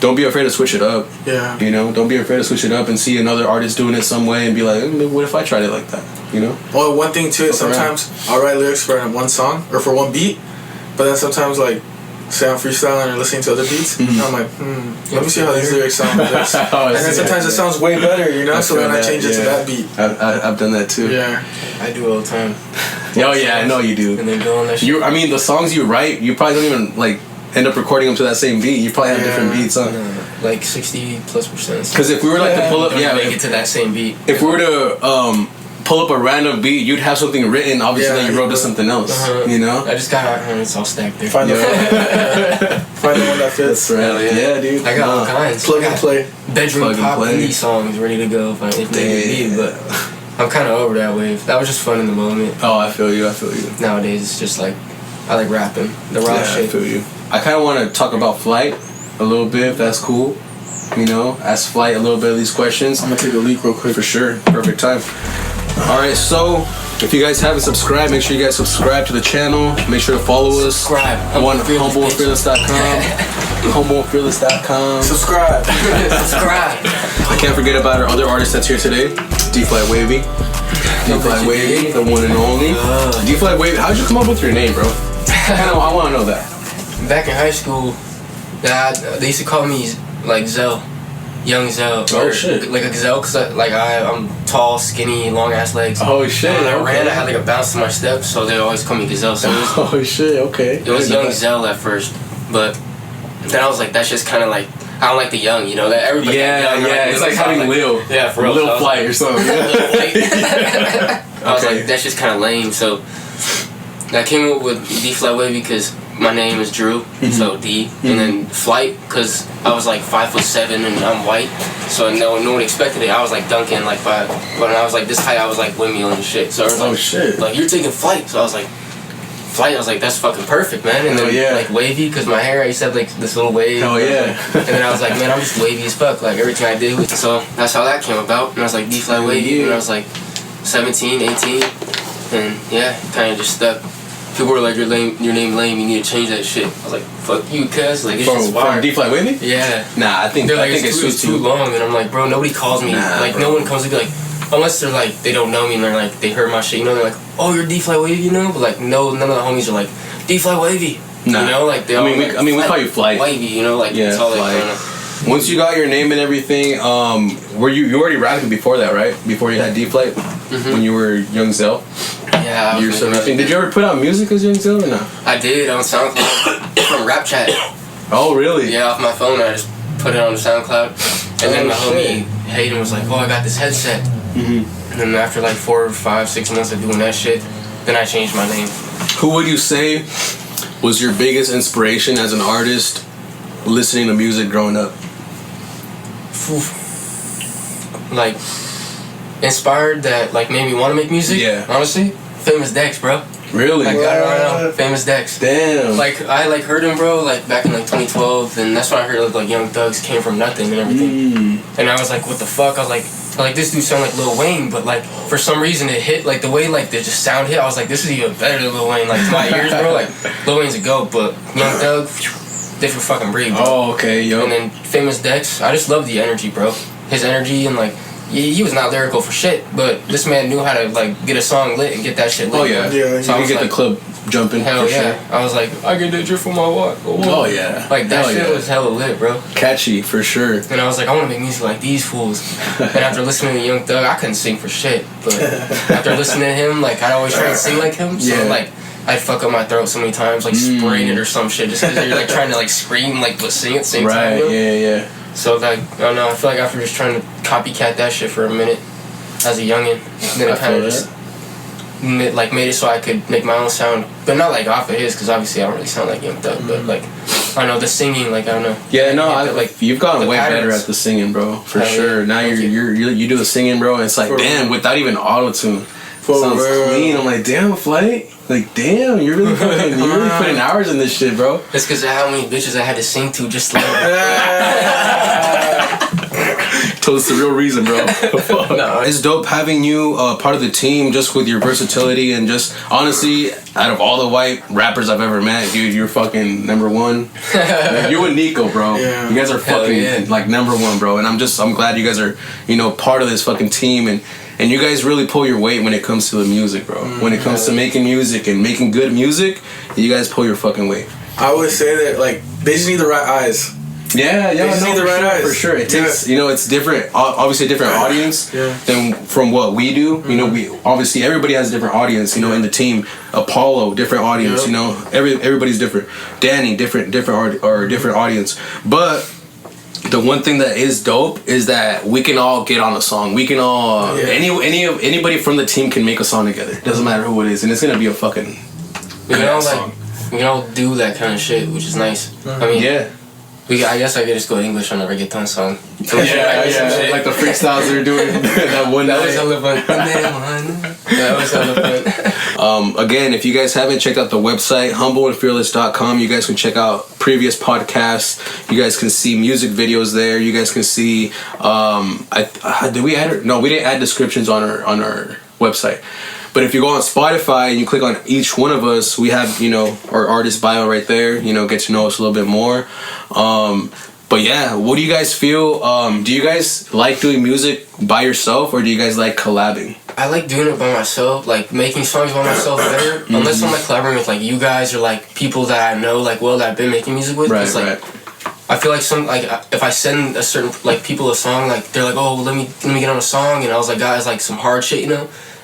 don't be afraid to switch it up. Yeah. You know, don't be afraid to switch it up and see another artist doing it some way and be like, what if I tried it like that? You know? Well, one thing too is sometimes I'll write lyrics for one song or for one beat, but then sometimes like, say I'm freestyling or listening to other beats, and I'm like, let me see how these lyrics sound with this. And then sometimes it sounds way better, you know? So then I change it to that beat. I've done that too. Yeah. I do all the time. Oh yeah, I know you do. And then go on that shit. I mean, the songs you write, you probably don't even like end up recording them to that same beat. You probably have different beats, huh? Like 60+%. Because if we were like to pull up, make it to that same beat. If we were to pull up a random beat, you'd have something written, obviously, that you wrote to something else. You know? I just got it's all stacked there. Find the one that fits. Right. Yeah, dude. I got all kinds. Plug and play. Bedroom pop indie songs ready to go if they need, but I'm kind of over that wave. That was just fun in the moment. Oh, I feel you. Nowadays, it's just like, I like rapping. The raw shit. I feel you. I kind of want to talk about Flight a little bit, if that's cool. You You know, ask Flight a little bit of these questions. I'm gonna take a leak real quick. For sure. Perfect time. All right, so if you guys haven't subscribed, make sure you guys subscribe to the channel. Make sure to follow us. Subscribe. On humbleandfearless.com. Humbleandfearless.com. Subscribe. Subscribe. I can't forget about our other artist that's here today, D-Flat Wavvy. D-Flat Wavvy, the one and only. D-Flat Wavvy, how'd you come up with your name, bro? I want to know that. Back in high school, they used to call me like Zell. Young Zell. Oh shit. Like a gazelle, cause I'm tall, skinny, long ass legs. Oh shit. And when I okay. ran, I had like a bounce to my steps, so they always call me Gazelle. So oh shit, okay. it was Young Zell at first, but then I was like, that's just kind of like, I don't like the young, you know, that everybody. Yeah, young, yeah, it's like having Lil. Yeah, for real. Lil Flight or something. I was like, that's just kind of lame. So I came up with D-Flat Wavvy because my name is Drew, so D, and then Flight because I was like 5'7" and I'm white, so no one expected it. I was like dunking like but when I was like this height, I was like windmill and shit. So I was like, oh shit, like you're taking Flight. So I was like, Flight. I was like, that's fucking perfect, man. And then like Wavy because my hair, I used to have like this little wave. Oh yeah. And then I was like, man, I'm just wavy as fuck. Like everything I did. So that's how that came about. And I was like D-Flat Wavy when I was like 17, 18, and yeah, kind of just stuck. People were like, your name lame, you need to change that shit. I was like, fuck you, cuz. Like, it's just fire. From D-Flat Wavy? Yeah. Nah, I think it's too long. And I'm like, bro, nobody calls me. Like, bro. No one comes to be like, unless they're like, they don't know me and they're like, they heard my shit, you know? They're like, oh, you're D-Flat Wavy, you know? But like, no, none of the homies are like, D-Flat Wavy. Nah. You know? Like, they all we call you Flight. Wavy, you know? Like, yeah, it's all Flight. like, once you got your name and everything, were you already rapping before that, right? Before you had D-Flat? When you were Young Zell? Yeah. Did you ever put out music as Young Zell or no? I did on SoundCloud from Rap Chat. Oh, really? Yeah, off my phone. I just put it on the SoundCloud. And then my homie Hayden was like, oh, I got this headset. And then after like 4, 5, 6 months of doing that shit, then I changed my name. Who would you say was your biggest inspiration as an artist listening to music growing up? Like, inspired that like made me want to make music? Yeah. Honestly? Famous Dex, bro. Really? Like, I don't know. Famous Dex. Damn. Like, I like heard him, bro, like back in like 2012, and that's when I heard like Young Thugs came from nothing and everything. And I was like, what the fuck? I was like, this dude sound like Lil Wayne, but like for some reason it hit like the way like the just sound hit. I was like, this is even better than Lil Wayne. Like to my ears, bro. Like Lil Wayne's a goat, but Young Thug, different fucking breed, bro. Oh, okay, yo. And then Famous Dex, I just love the energy, bro. His energy and like. He was not lyrical for shit, but this man knew how to like get a song lit and get that shit lit. Oh yeah, So you could get the club jumping. Hell for yeah! Sure. I was like, I get that drip from my what? Oh yeah, like that shit was hella lit, bro. Catchy for sure. And I was like, I want to make music like these fools. And after listening to Young Thug, I couldn't sing for shit, but after listening to him, like I'd always try to sing like him. So like I'd fuck up my throat so many times, like spraying it or some shit, just because you're like trying to like scream like but sing at the same time. You know? Yeah. So like I don't know, I feel like after just trying to copycat that shit for a minute. As a youngin', then it kind of just made it so I could make my own sound, but not like off of his, because obviously I don't really sound like Young Thug, but like I don't know the singing, like I don't know. Yeah, no, like you've gotten way better at the singing, bro, for sure. Now you do the singing, bro, and it's like damn, without even auto tune, sounds clean. I'm like damn, Flight, like damn, you're really putting hours in this shit, bro. It's because of how many bitches I had to sing to just like. So it's the real reason, bro. No, it's dope having you part of the team, just with your versatility and just honestly, out of all the white rappers I've ever met, dude, you're fucking number one. Like, you and Nico, bro. Yeah. You guys are fucking like number one, bro. And I'm glad you guys are part of this fucking team and you guys really pull your weight when it comes to the music, bro. When it comes to making music and making good music, you guys pull your fucking weight. I always say that like they just need the right eyes. Yeah, for sure. It takes, it's different. Obviously, a different audience than from what we do. You know, we obviously everybody has a different audience. You know, in the team, Apollo, different audience. You know, everybody's different. Danny, different audience. But the one thing that is dope is that we can all get on a song. We can all anybody from the team can make a song together. It doesn't matter who it is, and it's gonna be a fucking song. We can all do that kind of shit, which is nice. I mean, I guess I could just go English on the reggaeton song. Yeah. Like the freestyles they're doing that one night. That was hella fun. That was hella fun. Again, if you guys haven't checked out the website, humbleandfearless.com, you guys can check out previous podcasts. You guys can see music videos there. You guys can see, did we add, no, we didn't add descriptions on our website. But if you go on Spotify and you click on each one of us, we have, our artist bio right there, get to know us a little bit more. But yeah, what do you guys feel? Do you guys like doing music by yourself, or do you guys like collabing? I like doing it by myself, like making songs by myself better. Unless I'm like collaborating with like you guys or like people that I know like well that I've been making music with. Right, like, I feel like if I send a certain like people a song, like they're like, oh, let me get on a song, and I was like, guys, like some hard shit,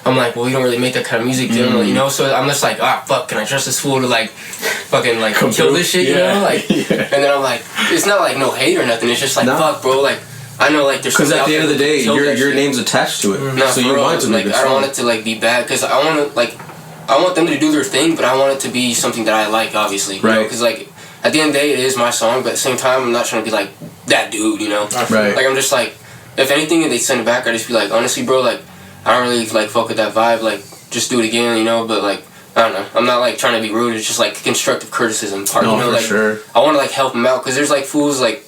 I'm like, well, we don't really make that kind of music, generally, so I'm just like, fuck, can I trust this fool to like fucking like kill this shit, and then I'm like, it's not like no hate or nothing, it's just like, fuck, bro, like I know like there's, because at the end of the day your name's attached to it, no, so you want it to like, I don't want it to like be bad, because I want them to do their thing, but I want it to be something that I like, obviously, right? Because like at the end of the day it is my song, but at the same time I'm not trying to be like that dude, right? Like I'm just like, if anything and they send it back, I just be like, honestly, bro, like I don't really like fuck with that vibe, like just do it again, but like I don't know, I'm not like trying to be rude, it's just like constructive criticism part, for like sure. I want to like help them out, because there's like fools like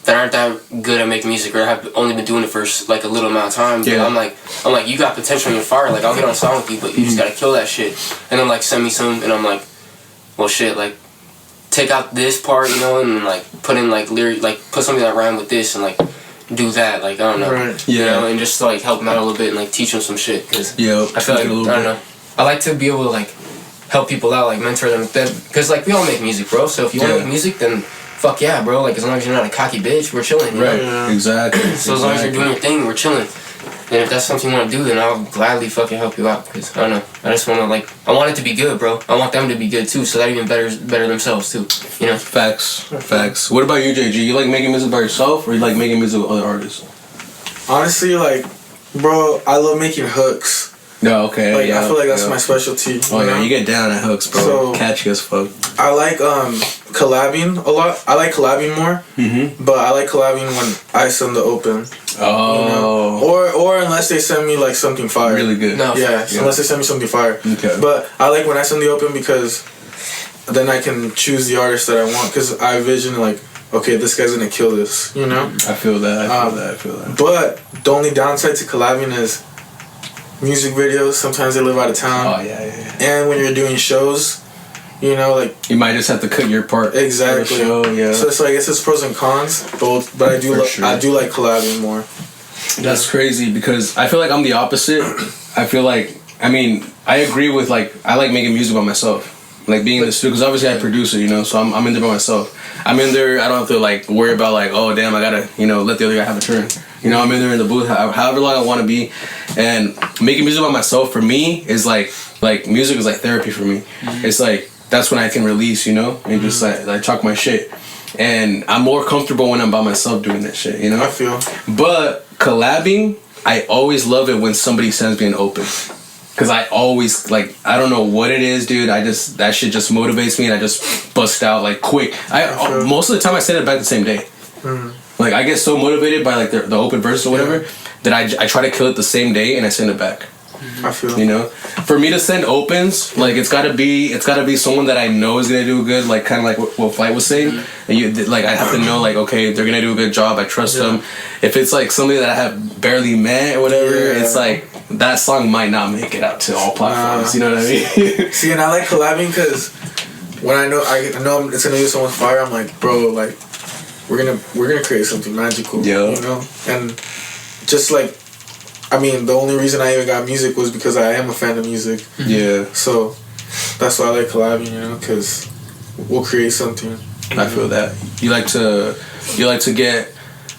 that aren't that good at making music or have only been doing it for like a little amount of time. But I'm like you got potential in your fire, like I'll get on a song with you, but you just gotta kill that shit, and then like send me some, and I'm like, well shit, like take out this part, and like put in like lyric, like put something that rhyme with this, and like do that, like I don't know, and just like help them out a little bit and like teach them some shit, because I feel like I don't know, I like to be able to like help people out, like mentor them, because like we all make music, bro. So if you want to make music, then fuck yeah, bro. Like as long as you're not a cocky bitch, we're chilling. Exactly. So as long as you're doing your thing, we're chilling. And if that's something you want to do, then I'll gladly fucking help you out. Because I don't know, I just want to like, I want it to be good, bro. I want them to be good too, so that even better themselves too. Facts. What about you, JG? You like making music by yourself, or you like making music with other artists? Honestly, like, bro, I love making hooks. No, okay. Like I feel like that's my specialty. Oh yeah, you get down at hooks, bro. So, catchy as fuck. I like collabing a lot. I like collabing more, but I like collabing when I send the open. Or unless they send me like something fire. Really good. No, unless they send me something fire. Okay. But I like when I send the open, because then I can choose the artist that I want, because I envision like, okay, this guy's gonna kill this. I feel that. I feel that. But the only downside to collabing is music videos, sometimes they live out of town. Oh yeah. And when you're doing shows, like you might just have to cut your part. Exactly. Show, So I guess it's pros and cons, both. But I do like collabing more. That's crazy, because I feel like I'm the opposite. I feel like, I agree with like, I like making music by myself, like being in the studio, because obviously I produce it, so I'm in there by myself. I'm in there, I don't have to like worry about like, oh damn, I gotta let the other guy have a turn. I'm in there in the booth however long I want to be, and making music by myself for me is like music is like therapy for me. It's like that's when I can release, and just like talk my shit, and I'm more comfortable when I'm by myself doing that shit, I feel. But collabing, I always love it when somebody sends me an open, because I always like, I don't know what it is, dude. That shit just motivates me, and I just bust out like quick. Most of the time I send it back the same day. Like I get so motivated by like the open verse or whatever that I try to kill it the same day and I send it back. I feel. For me to send opens, like it's gotta be someone that I know is gonna do good, like kind of like what Flight was saying. And like I have to know like, okay, they're gonna do a good job. I trust them. If it's like somebody that I have barely met or whatever, it's like that song might not make it out to all platforms. You know what I mean? See, and I like collabing because when I know it's gonna be someone's fire, I'm like, bro, like we're gonna create something magical. And just like, the only reason I even got music was because I am a fan of music. So that's why I like collabing, because we'll create something. I feel that you like to get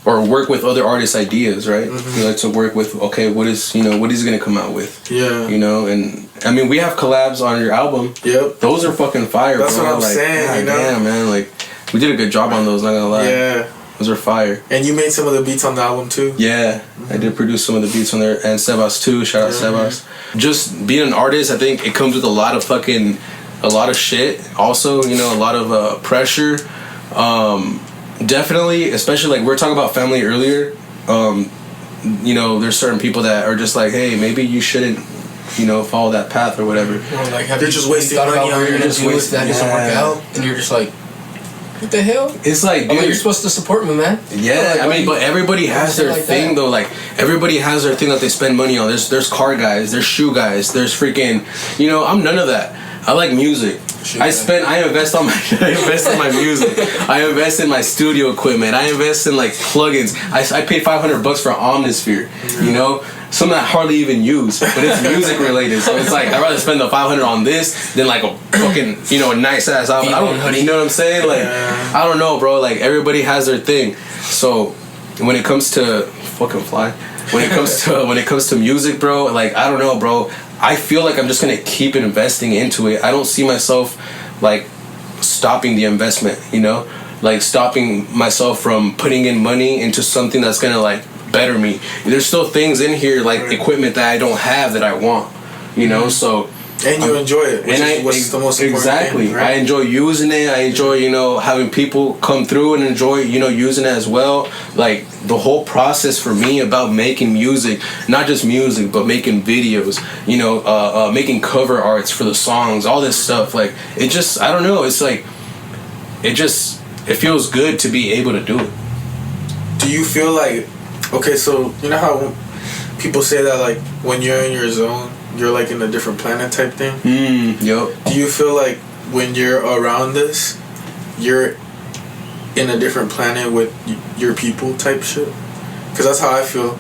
or work with other artists' ideas, right? You like to work with, okay, what is he gonna come out with? And we have collabs on your album. Those are fucking fire. That's bro. what I'm saying. Damn, man, like we did a good job on those. Not gonna lie. Those are fire. And you made some of the beats on the album too? I did produce some of the beats on there, and Sebas too. Shout out Sebas. Just being an artist, I think it comes with a lot of shit. Also, a lot of pressure. definitely, especially like we were talking about family earlier. You know, there's certain people that are just like, hey, maybe you shouldn't, you know, follow that path or whatever. Or like, they're just wasting money on you. Just wasting. That doesn't work out, and you're just like, what the hell? It's like, dude, you're supposed to support me, man. Yeah, like, I mean, but everybody has their thing though. Like everybody has their thing that they spend money on. There's car guys, there's shoe guys, there's freaking, you know, I'm none of that. I like music. I invest in my music. I invest in my studio equipment. I invest in like plugins. I paid $500 for Omnisphere. You know, something I hardly even use, but it's music related. So it's like I'd rather spend the $500 on this than like a fucking, you know, a nice ass album. I don't, you know what I'm saying? Like I don't know, bro. Like everybody has their thing. So when it comes to when it comes to music, bro, like I don't know, bro. I feel like I'm just gonna keep investing into it. I don't see myself like stopping the investment, you know, like stopping myself from putting in money into something that's gonna like better me. There's still things in here like equipment that I don't have that I want, you know. So and you enjoy it, which is the most important thing, right? I enjoy using it. I enjoy, you know, having people come through and enjoy, you know, using it as well. Like the whole process for me about making music, not just music, but making videos, you know, making cover arts for the songs, all this stuff. Like it just, I don't know. It's like it feels good to be able to do it. Do you feel like, okay, so you know how people say that like when you're in your zone, you're like in a different planet type thing? Yep. Do you feel like when you're around this, you're in a different planet with your people type shit? Because that's how I feel.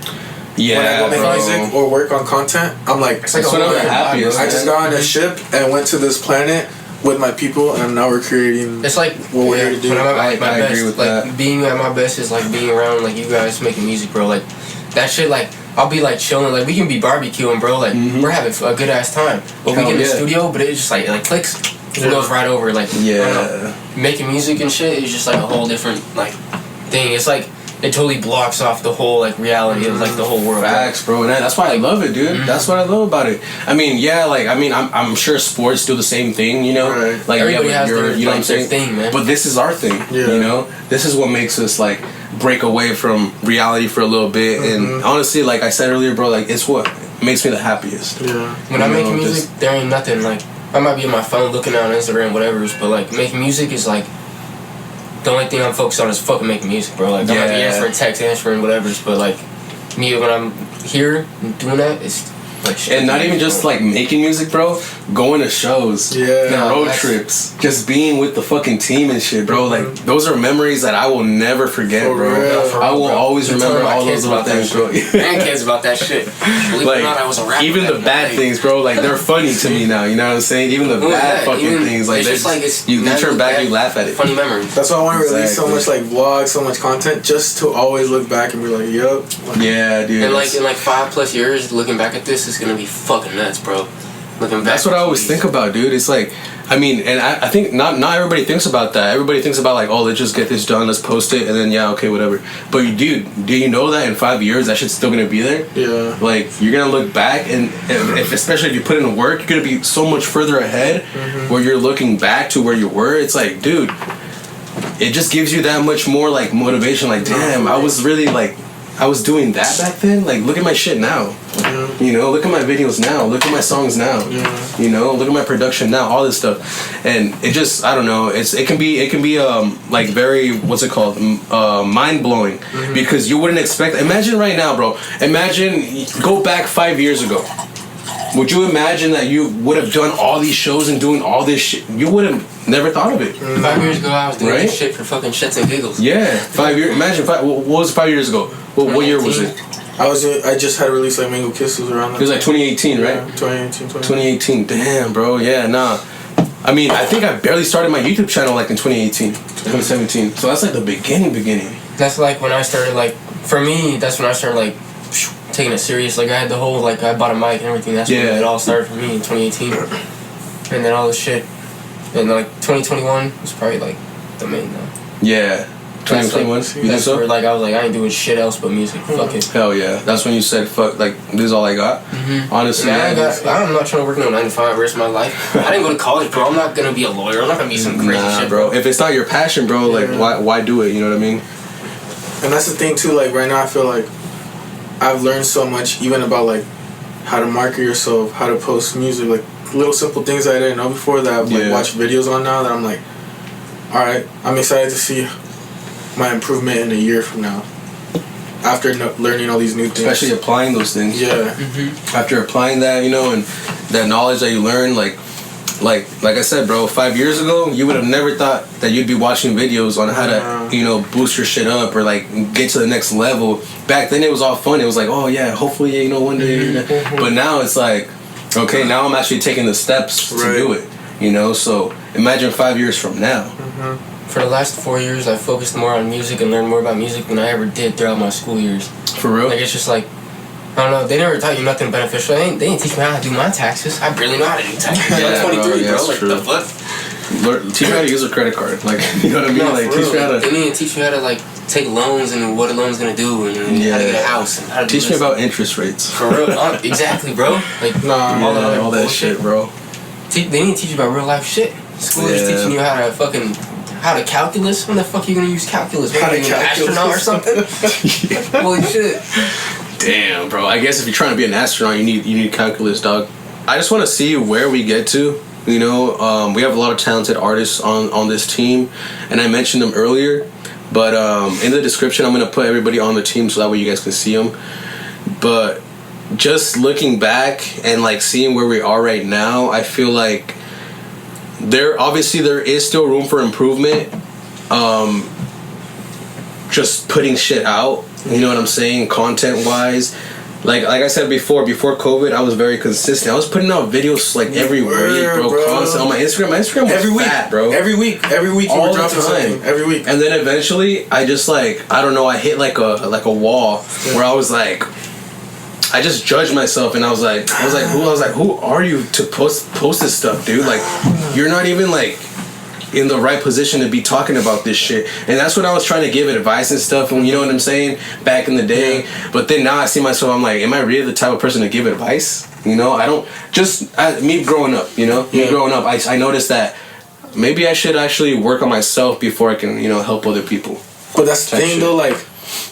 Yeah, when I go make music or work on content, I'm like, it's like I'm happiest. I just got on a ship and went to this planet with my people, and now we're creating. It's like what we're here to do. I agree with that. Like being at my best is like being around like you guys making music, bro. Like that shit, like I'll be like chilling, like we can be barbecuing, bro. Like we're having a good ass time, but we get in the studio, but it just like clicks, it goes right over. Like I don't know, making music and shit is just like a whole different like thing. It's like it totally blocks off the whole like reality of like the whole world. Facts, bro. And that's why I love it, dude. That's what I love about it. I mean, yeah, like I'm sure sports do the same thing, you know. Right. Like everybody has their, you know what I'm saying? Thing, man. But this is our thing, you know. This is what makes us like break away from reality for a little bit. And honestly, like I said earlier, bro, like it's what makes me the happiest. Yeah. When I make music, there ain't nothing like I might be on my phone looking on Instagram, whatever, but like making music is like the only thing I'm focused on is fucking making music, bro. Like I might be answering texts, answering whatever, but like me when I'm here and doing that, it's like and not even just like making music, bro. Going to shows, road trips, just being with the fucking team and shit, bro. Like those are memories that I will never forget, bro. I will always remember all those little things, bro. Grandkids about that shit. Believe it or not, I was a rapper. Even the bad things, bro. Like they're funny to me now. You know what I'm saying? Even the bad fucking things, like you turn back, you laugh at it. Funny memories. That's why I want to release so much like vlogs, so much content, just to always look back and be like, yup. Yeah, dude. And like in like 5+ years, looking back at this, it's gonna be fucking nuts, bro. That's what I always think about, dude. It's like, I mean, and I think not everybody thinks about that. Everybody thinks about like, oh, let's just get this done, let's post it, and then okay, whatever. But dude, do you know that in 5 years that shit's still gonna be there? Yeah. Like you're gonna look back, and if especially if you put in the work, you're gonna be so much further ahead. Where you're looking back to where you were. It's like, dude, it just gives you that much more like motivation. Like, damn, I was really like. I was doing that back then. Like, look at my shit now. You know, look at my videos now. Look at my songs now. You know, look at my production now. All this stuff, and it just, I don't know. It can be like very, what's it called, mind blowing, because you wouldn't expect. Imagine right now, bro. Imagine go back 5 years ago. Would you imagine that you would have done all these shows and doing all this shit? You would have never thought of it. 5 years ago, I was doing this shit for fucking shits and giggles. Yeah, 5 years. Imagine what was 5 years ago? What year was it? I just had released like Mango Kisses around that. It was like 2018, right? Yeah, 2018. Damn, bro. Yeah, nah. I mean, I think I barely started my YouTube channel like in 2018, 2017. So that's like the beginning. That's like when I started like, for me, that's when I started like taking it serious. Like I had the whole like I bought a mic and everything. That's when it all started for me in 2018. And then all this shit. And like 2021 was probably like the main though. Yeah. 2021? That's where like I was like I ain't doing shit else but music. Fuck it. Hell yeah. That's when you said fuck. Like this is all I got. Honestly, I'm not trying to work no 9 to 5 the rest of my life. I didn't go to college, bro. I'm not gonna be a lawyer. I'm not gonna be some crazy shit, bro. If it's not your passion, bro, like why do it? You know what I mean? And that's the thing too. Like right now, I feel like I've learned so much, even about like how to market yourself, how to post music, like little simple things I didn't know before that I've like watched videos on now. That I'm like, all right, I'm excited to see my improvement in a year from now. After learning all these new things, especially applying those things. Yeah. After applying that, you know, and that knowledge that you learn, like I said, bro, 5 years ago, you would have never thought that you'd be watching videos on how to, you know, boost your shit up or like get to the next level. Back then, it was all fun. It was like, oh yeah, hopefully, you know, one day. But now it's like, okay, now I'm actually taking the steps to do it. You know, so imagine 5 years from now. For the last 4 years, I focused more on music and learned more about music than I ever did throughout my school years. For real? Like, it's just like, I don't know, they never taught you nothing beneficial. They didn't teach me how to do my taxes. I barely know how to do taxes. I'm 23, bro. Like, the fuck? Teach me how to use a credit card. Like, you know what I mean? No, like, teach me how to... They need to teach you how to, like, take loans and what a loan's gonna do and how to get a house and how to do teach me about interest rates. For real. Exactly, bro. Like, all that shit, bro. They need to teach you about real life shit. School is teaching you how to calculus. When the fuck are you gonna use calculus? How to an astronaut or something? Holy shit. Damn, bro. I guess if you're trying to be an astronaut, you need calculus, dog. I just want to see where we get to. You know, we have a lot of talented artists on this team, and I mentioned them earlier. But in the description, I'm gonna put everybody on the team so that way you guys can see them. But just looking back and like seeing where we are right now, I feel like there is still room for improvement. Just putting shit out, you know what I'm saying, content wise. Like I said before COVID, I was very consistent. I was putting out videos like every week, bro. Constant on my Instagram. My Instagram was every week, fat, bro. Every week you were dropping something. Every week. And then eventually, I just like I don't know. I hit like a wall where I was like, I just judged myself, and I was like, who are you to post this stuff, dude? Like, you're not even like in the right position to be talking about this shit. And that's what I was trying to give advice and stuff, and you know what I'm saying, back in the day. But then now I see myself, I'm like, am I really the type of person to give advice? You know, I don't just me growing up. You know, me growing up, I noticed that maybe I should actually work on myself before I can, you know, help other people. But that's the thing, though. Like,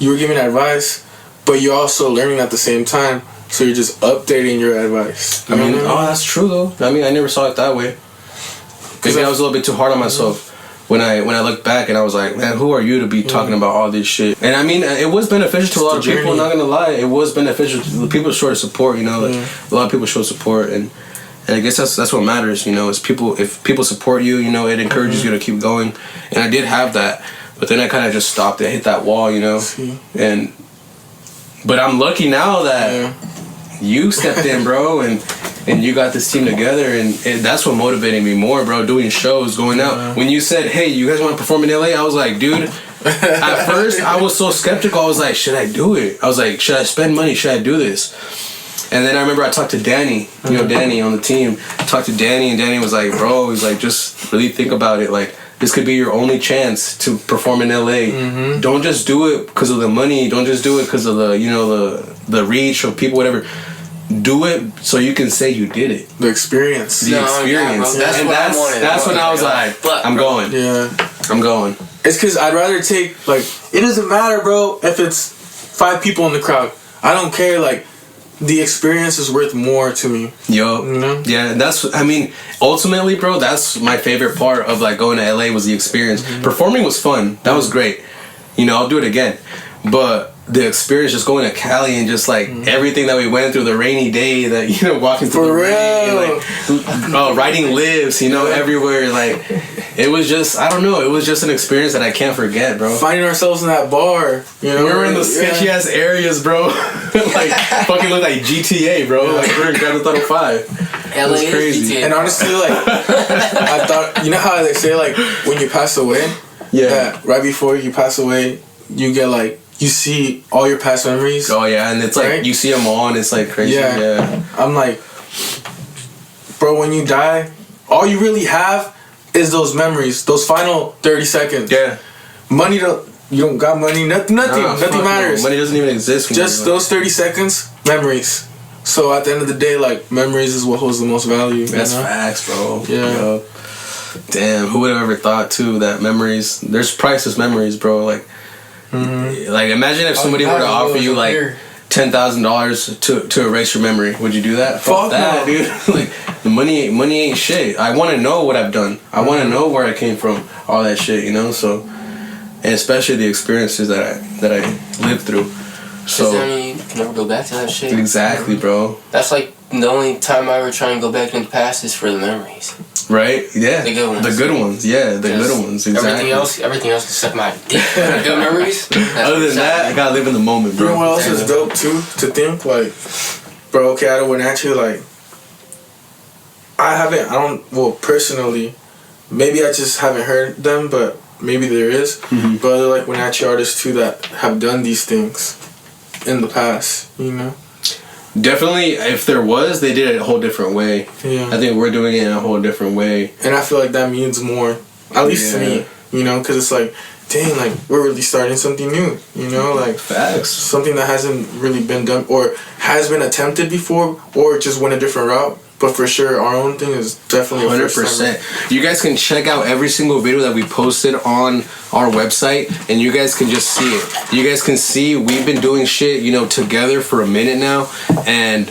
you were giving advice, but you're also learning at the same time. So you're just updating your advice. I mean, that's true though. I mean, I never saw it that way. Maybe I was a little bit too hard on myself when I look back, and I was like, man, who are you to be talking about all this shit? And I mean, it was beneficial to a lot of people. I'm not gonna lie, it was beneficial. People showed support, you know. Like, a lot of people showed support, and I guess that's what matters, you know. Is if people support you, you know, it encourages you to keep going. And I did have that, but then I kind of just stopped. I hit that wall, you know. But I'm lucky now that you stepped in, bro, and you got this team together, and that's what motivated me more, bro. Doing shows, going out. When you said, hey, you guys want to perform in LA, I was like, dude, at first I was so skeptical. I was like, should I do it? I was like, should I spend money? Should I do this? And then I remember I talked to Danny, you know, Danny on the team. I talked to Danny, and Danny was like, bro, he's like, just really think about it. Like, this could be your only chance to perform in LA. Don't just do it because of the money. Don't just do it because of the, you know, the reach of people, whatever. Do it so you can say you did it. The experience. The experience. That's when I was like, I'm going. Yeah. I'm going. It's because I'd rather take, like, it doesn't matter, bro, if it's 5 people in the crowd. I don't care, like, the experience is worth more to me. Yo. You know? Yeah, I mean, ultimately, bro, that's my favorite part of, like, going to LA was the experience. Performing was fun. That was great. You know, I'll do it again. But the experience, just going to Cali and just like everything that we went through, the rainy day, that, you know, walking through the rain, like writing lives, you know, everywhere, like it was just, I don't know, it was just an experience that I can't forget, bro. Finding ourselves in that bar, you know, we were in the sketchy ass areas, bro. Like fucking look like GTA, bro. Like we're in Grand Theft Auto 5. LA is crazy. And honestly, like I thought, you know how they say, like, when you pass away, that right before you pass away, you get like, you see all your past memories. Oh yeah, and it's like you see them all, and it's like crazy. Yeah. I'm like, bro, when you die, all you really have is those memories, those final 30 seconds. Yeah. Money you don't got money, nothing matters. Money doesn't even exist. Just those 30 seconds, memories. So at the end of the day, like, memories is what holds the most value. That's facts, bro. Yeah. Damn, who would have ever thought too that memories? There's priceless memories, bro. Like, like imagine if somebody were to offer you like $10,000 to erase your memory. Would you do that? Fuck that, dude. Like, the money ain't shit. I want to know what I've done. I want to know where I came from. All that shit, you know. So, and especially the experiences that I lived through. So you can never go back to that shit. Exactly, bro. That's like the only time I ever try and go back in the past is for the memories. Right? Yeah. The good ones. The good ones. Yeah, the good ones. Exactly. Everything else can suck my dick. The good memories. Other than that, I gotta live in the moment, bro. You know what else is dope too? To think like, bro. Okay, I don't actually like. Well, personally, maybe I just haven't heard them, but maybe there is. But other like Wenatchee artists too that have done these things in the past, you know. Definitely, if there was, they did it a whole different way. Yeah. I think we're doing it in a whole different way. And I feel like that means more, at least to me, you know, because it's like, dang, like, we're really starting something new, you know, like, facts. Something that hasn't really been done, or has been attempted before, or just went a different route. But for sure, our own thing is definitely 100%. You guys can check out every single video that we posted on our website, and you guys can just see it. You guys can see we've been doing shit, you know, together for a minute now, and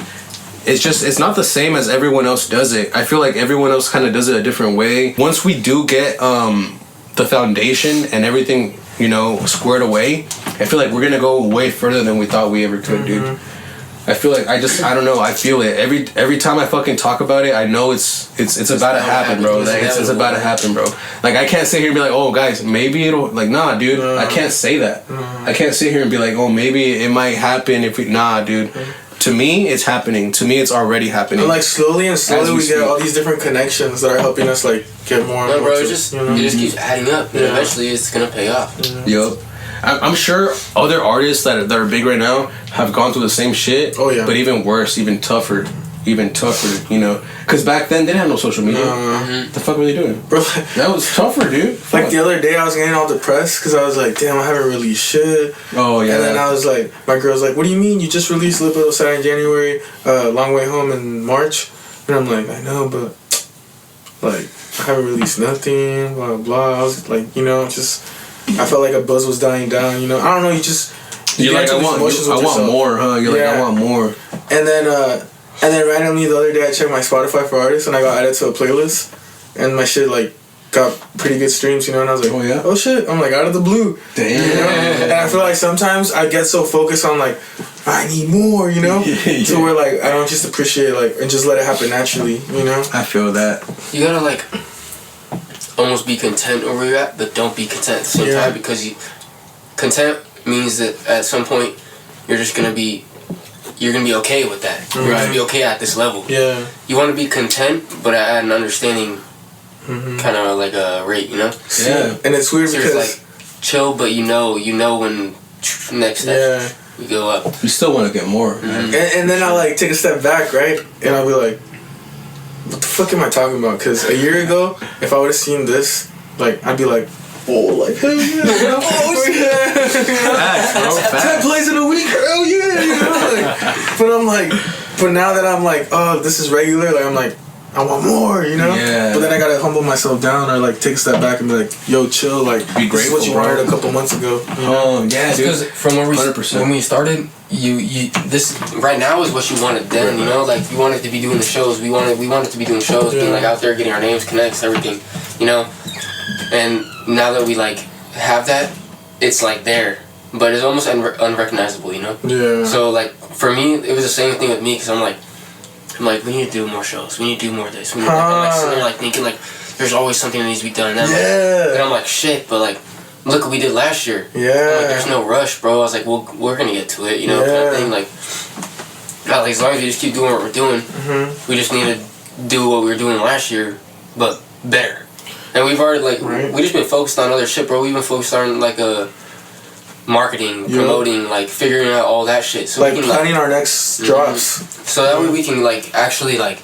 it's not the same as everyone else does it. I feel like everyone else kind of does it a different way. Once we do get the foundation and everything, you know, squared away, I feel like we're gonna go way further than we thought we ever could, dude. I feel like I don't know. I feel it every time I fucking talk about it. I know it's about to happen, bro. Like, it's about to happen, bro. Like, I can't sit here and be like, oh, guys, maybe it'll, like, nah, dude. I can't say that. I can't sit here and be like, oh, maybe it might happen if we, nah, dude. To me, it's happening. To me, it's already happening. And like slowly we get all these different connections that are helping us like get more. No, bro, it just keeps adding up, and eventually it's gonna pay off. Yup. I'm sure other artists that are big right now have gone through the same shit. Oh yeah. But even worse, even tougher, you know. Because back then they didn't have no social media. The fuck were they doing? Bro, that was tougher, dude. Like the other day I was getting all depressed because I was like, damn, I haven't released shit. Oh yeah. And then I was like, my girl's like, what do you mean? You just released Little Little Sad in January, Long Way Home in March? And I'm like, I know, but like I haven't released nothing, blah blah blah. I was like, you know, just I felt like a buzz was dying down, you know. I don't know, you like, I want more, huh? You're like, I want more. And then randomly the other day I checked my Spotify for artists and I got added to a playlist and my shit like got pretty good streams, you know, and I was like, oh shit, I'm like out of the blue. Damn. You know? And I feel like sometimes I get so focused on like I need more, you know? So where like I don't just appreciate like and just let it happen naturally, you know? I feel that. You gotta like almost be content where you're at, but don't be content at the same time, because content means that at some point you're gonna be okay with that. You're gonna be okay at this level. Yeah. You want to be content, but at an understanding kind of like a rate, you know? Yeah. And it's weird because like chill, but you know when next step we go up. You still want to get more. And then I'll like take a step back, right? And I'll be like, what the fuck am I talking about? Because a year ago, if I would have seen this, like, I'd be like, oh, like, hell yeah. Oh, shit. 10 plays in a week, hell yeah. You know? Like, but now that I'm like, oh, this is regular, like, I'm like, I want more, you know? Yeah. But then I gotta humble myself down or, like, take a step back and be like, yo, chill, like, be grateful, this is what you wanted a couple months ago. You know? Yeah, because from when we started, you this right now is what you wanted then, you know? Like, you wanted to be doing the shows. We wanted to be doing shows, being, like, out there, getting our names, connects, everything, you know? And now that we, like, have that, it's, like, there. But it's almost unrecognizable, you know? Yeah. So, like, for me, it was the same thing with me, because I'm like, we need to do more shows. We need to do more of this. We need to, I'm like sitting there, like, thinking, like, there's always something that needs to be done. And I'm like, shit, but, like, look what we did last year. Yeah. I'm like, there's no rush, bro. I was like, well, we're going to get to it, you know, kind of thing. Like, as long as we just keep doing what we're doing, we just need to do what we were doing last year, but better. And we've already, like, we just been focused on other shit, bro. We've been focused on, like, marketing, promoting, like, figuring out all that shit. So like, we can, planning our next drops. So that way we can, like, actually, like,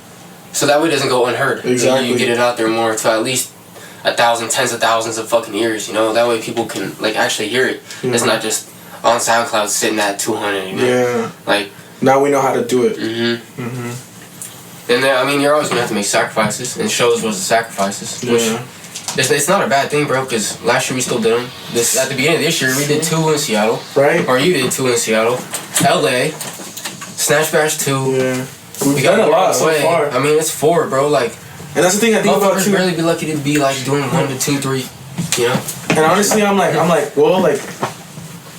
so that way it doesn't go unheard. Exactly. You get it out there more to at least 1,000, tens of thousands of fucking ears, you know? That way people can, like, actually hear it. Yeah. It's not just on SoundCloud sitting at 200, you know? Yeah. Like... Now we know how to do it. And then, I mean, you're always gonna have to make sacrifices, and shows was the sacrifices. Which it's not a bad thing, bro, because last year we still did them. At the beginning of this year, we did 2 in Seattle. Right. Or you did 2 in Seattle. LA. Snatch Bash 2. Yeah. We've done a lot so far. I mean, it's 4, bro. Like, and that's the thing I think about too. Barely be lucky to be like doing 1 to 2, 3. You know. And honestly, I'm like, well, like,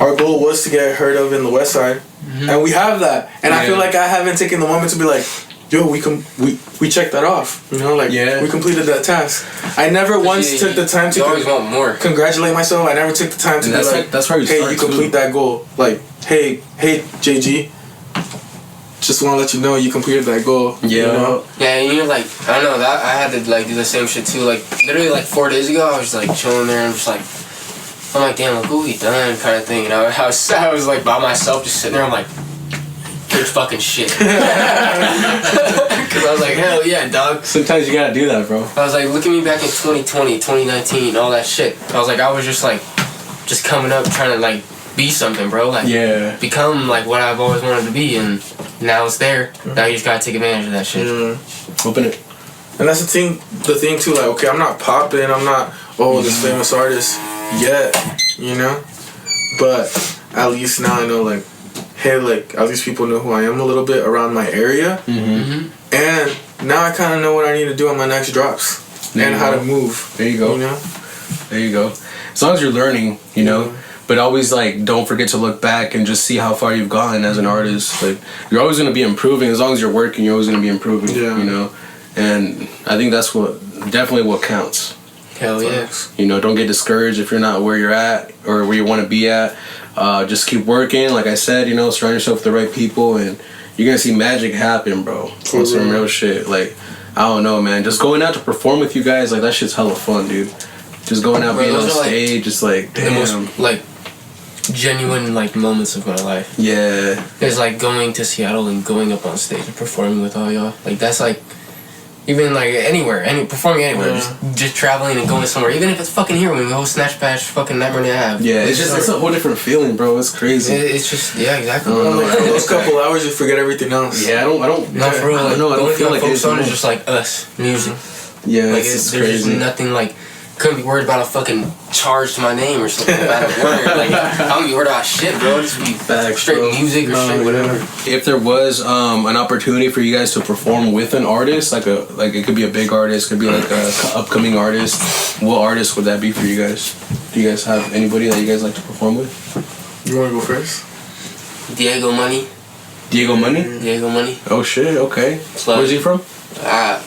our goal was to get heard of in the West Side, and we have that. And I feel like I haven't taken the moment to be like, yo, we checked that off. You know, like, we completed that task. I never once took the time to. You always want more. Congratulate myself. I never took the time to be like, that's where you hey, start you complete that goal. Like, hey, JG. Just want to let you know you completed that goal. Yeah. You know? Yeah, and you're like, I don't know, that I had to like do the same shit too. Like, literally like 4 days ago, I was like chilling there and just like, I'm like, damn, look what we done, kind of thing. You know, I was like by myself, just sitting there. I'm like, good fucking shit. Because I was like, hell yeah, dog. Sometimes you gotta do that, bro. I was like, look at me back in 2020, 2019, all that shit. I was like, I was just like, just coming up trying to like be something, bro. Like, become like what I've always wanted to be, and now it's there. Now you just gotta take advantage of that shit. Open it. And that's the thing too. Like, okay, I'm not popping. I'm not this famous artist yet, you know. But at least now I know, like, hey, like, at least people know who I am a little bit around my area. And now I kind of know what I need to do on my next drops and how to move. There you go. You know. There you go. As long as you're learning, you know. But always, like, don't forget to look back and just see how far you've gotten as an artist. Like, you're always going to be improving. As long as you're working, you're always going to be improving, you know? And I think that's definitely what counts. Hell yeah. You know, don't get discouraged if you're not where you're at or where you want to be at. Just keep working. Like I said, you know, surround yourself with the right people, and you're going to see magic happen, bro. On some real shit. Like, I don't know, man. Just going out to perform with you guys, like, that shit's hella fun, dude. Just going out, being on stage, like, just like, damn. The most, like, genuine like moments of my life. Yeah. It's like going to Seattle and going up on stage and performing with all y'all. Like, that's like, even like performing anywhere, just traveling and going somewhere. Even if it's fucking here, when we go Snatch Bash, fucking Nightmare Ave. Yeah, it's a whole different feeling, bro. It's crazy. It's just exactly. Like, those couple hours, you forget everything else. Yeah, I don't. Not for real. Like, I don't feel like it's on. Is just like us music. Yeah, like it's there's crazy. just nothing like. Couldn't be worried about a fucking charge to my name or something about a word. Like, I don't be worried about shit, bro. Just be straight music or shit, whatever. If there was an opportunity for you guys to perform with an artist, like it could be a big artist, could be like a upcoming artist, what artist would that be for you guys? Do you guys have anybody that you guys like to perform with? You want to go first? Diego Money. Diego Money? Diego Money. Oh shit, okay. Where's he from? I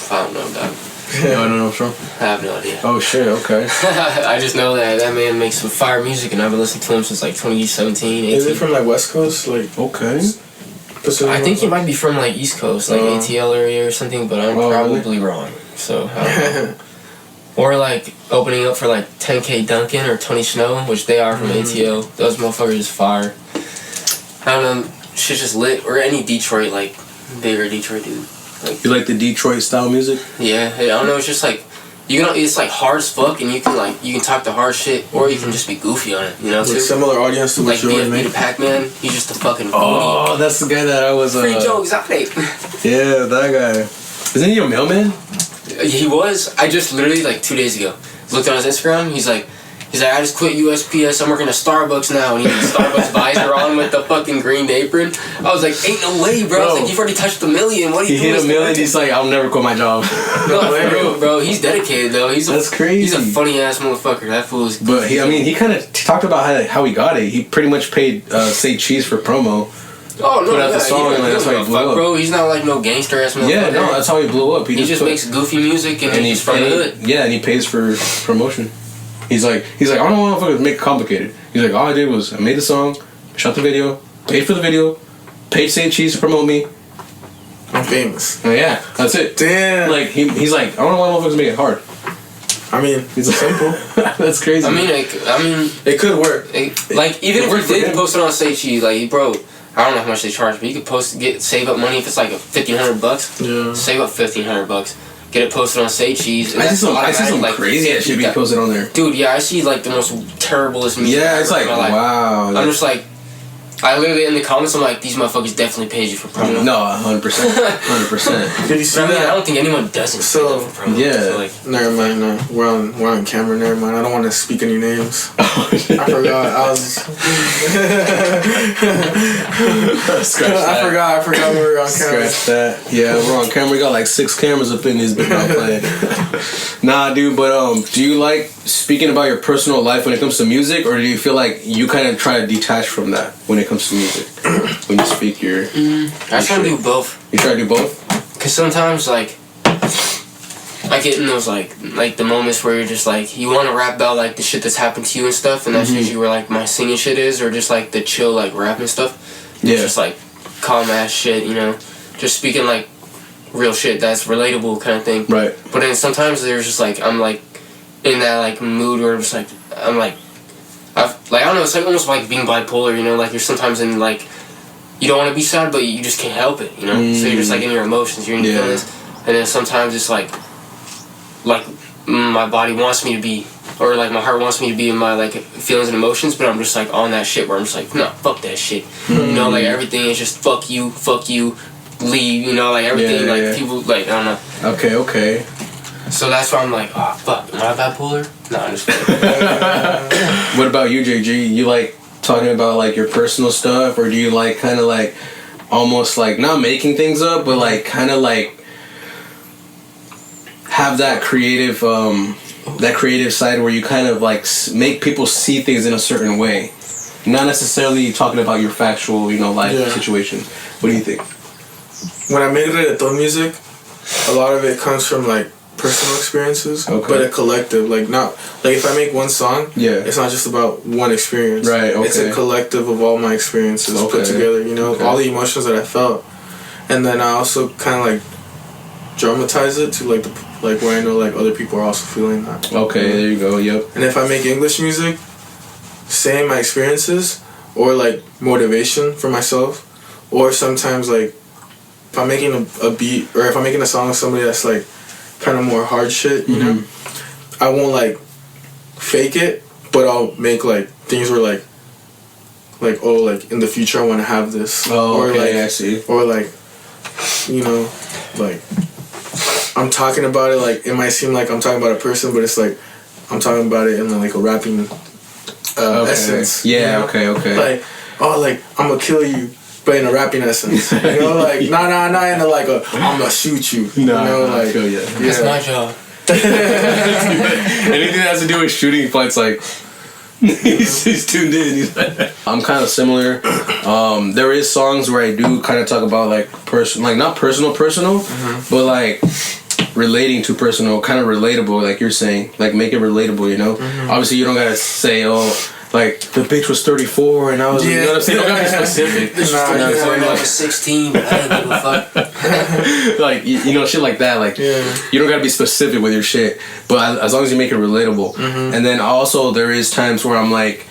don't know, dog. I don't know what's wrong. I have no idea. Oh shit, okay. I just know that man makes some fire music, and I've been listening to him since like 2017, 18. Is it from like West Coast? Like, okay. I think he might be from like East Coast, like ATL area or something, but I'm probably wrong. So, I don't know. Or like opening up for like 10K Duncan or Tony Snow, which they are from ATL. Those motherfuckers is fire. I don't know, shit's just lit. Or any Detroit, like bigger Detroit dude. Like, you like the Detroit style music? Yeah, I don't know. It's just like it's like hard as fuck, and you can talk the hard shit, or you can just be goofy on it. You know, too. Similar audience to what you're doing. Like Pac-Man, he's just a fucking. Oh, that's the guy that I was. Free Joe Exotic. Yeah, that guy. Isn't he a mailman? He was. I just literally like 2 days ago looked on his Instagram. He's like, I just quit USPS. I'm working at Starbucks now, and he had Starbucks visor on with the fucking green apron. I was like, ain't no way, bro. I was like, you've already touched $1 million. What are you doing? He hit $1 million. He's like, I'll never quit my job. No, for real, bro. He's dedicated though. That's crazy. He's a funny ass motherfucker. That fool is. But he kind of talked about how he got it. He pretty much paid Say Cheese for promo. Oh no! Put out the song, and that's how he blew up. Bro, he's not like no gangster ass motherfucker. Yeah, no, that's how he blew up. He just makes goofy music, and he's from the hood. Yeah, and he pays for promotion. He's like, I don't want to make it complicated. He's like, all I did was I made the song, shot the video, paid for the video, paid Say Cheese to promote me. I'm famous. Oh, yeah, that's it. Damn. Like he's like, I don't know why motherfuckers make it hard. I mean, it's simple. That's crazy. I mean, it could work. Like even if you did post it on Say Cheese, like bro, I don't know how much they charge, but you could save up money if it's like $1,500. Yeah. Save up $1,500. get it posted on Say Cheese. I see some crazy ass shit be posted on there. Dude, yeah, I see like the most terriblest music. Yeah, it's like, wow. I'm just like, I literally in the comments, I'm like, these motherfuckers definitely paid you for promo. No, 100%. 100%. Did you see that? I don't think anyone doesn't pay them for promo. Yeah. So like, never mind, no. We're on camera, never mind. I don't want to speak any names. I forgot. I forgot we were on camera. Scratch that. Yeah, we're on camera. We got like 6 cameras up in this bitch not playing. Nah, dude, but do you like speaking about your personal life when it comes to music, or do you feel like you kind of try to detach from that when it comes to music? When you speak your... I try to do both. You try to do both? Because sometimes, like, I get in those, like the moments where you're just, like, you want to rap about, like, the shit that's happened to you and stuff, and that's usually where, like, my singing shit is, or just, like, the chill, like, rapping stuff. Yeah. Just, like, calm-ass shit, you know? Just speaking, like, real shit that's relatable kind of thing. Right. But then sometimes there's just, like, I'm, like, in that, like, mood where I'm just, like, I'm, like, I don't know, it's like almost like being bipolar, you know? Like, you're sometimes in, like, you don't want to be sad, but you just can't help it, you know? So you're just, like, in your emotions, you're in your feelings. And then sometimes it's, like my body wants me to be, or, like, my heart wants me to be in my, like, feelings and emotions, but I'm just, like, on that shit where I'm just, like, no, fuck that shit. You know, like, everything is just fuck you, leave, you know? Like, everything, people, like, I don't know. Okay. So that's why I'm like, oh, fuck, am I bipolar? No, I'm just What about you, JG? You like talking about like your personal stuff, or do you like kind of like almost like not making things up, but like kind of like have that creative side where you kind of like make people see things in a certain way, not necessarily talking about your factual, you know, life situation. What do you think? When I make reggaeton music, a lot of it comes from like personal experiences, but a collective, like not like if I make one song, it's not just about one experience, right? It's a collective of all my experiences put together, you know, all the emotions that I felt, and then I also kind of like dramatize it to like where I know like other people are also feeling that. There you go. Yep. And if I make English music, saying my experiences or like motivation for myself, or sometimes like if I'm making a beat or if I'm making a song with somebody that's like kind of more hard shit, you know, I won't like fake it, but I'll make like things where like oh, like in the future I want to have this, or like I see, or like, you know, like I'm talking about it, like it might seem like I'm talking about a person, but it's like I'm talking about it in like a rapping essence. Yeah, you know? okay. Like, oh, like I'm gonna kill you, but in a rapping essence, you know, like not in a like a I'm gonna shoot you. You know, like I feel you. That's my job. Anything that has to do with shooting fights, like he's tuned in. He's like, I'm kind of similar. There is songs where I do kind of talk about like not personal, but like relating to personal, kind of relatable, like you're saying, like make it relatable, you know. Obviously, you don't gotta say, oh, like the bitch was 34 and I was, you know what I'm saying? Don't gotta be specific. I was 16, but I didn't give a fuck. Like you know, shit like that. Like you don't gotta be specific with your shit, but as long as you make it relatable. And then also there is times where I'm like,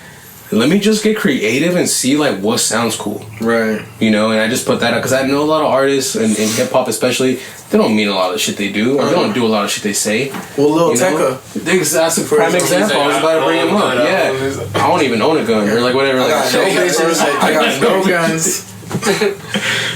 let me just get creative and see like what sounds cool, right? You know, and I just put that up because I know a lot of artists and in hip hop especially, they don't mean a lot of shit they do, or they don't do a lot of shit they say. Well, Lil Tecca, that's a prime example. I was about to bring him up. Yeah, I don't even own a gun or like whatever. I got no guns.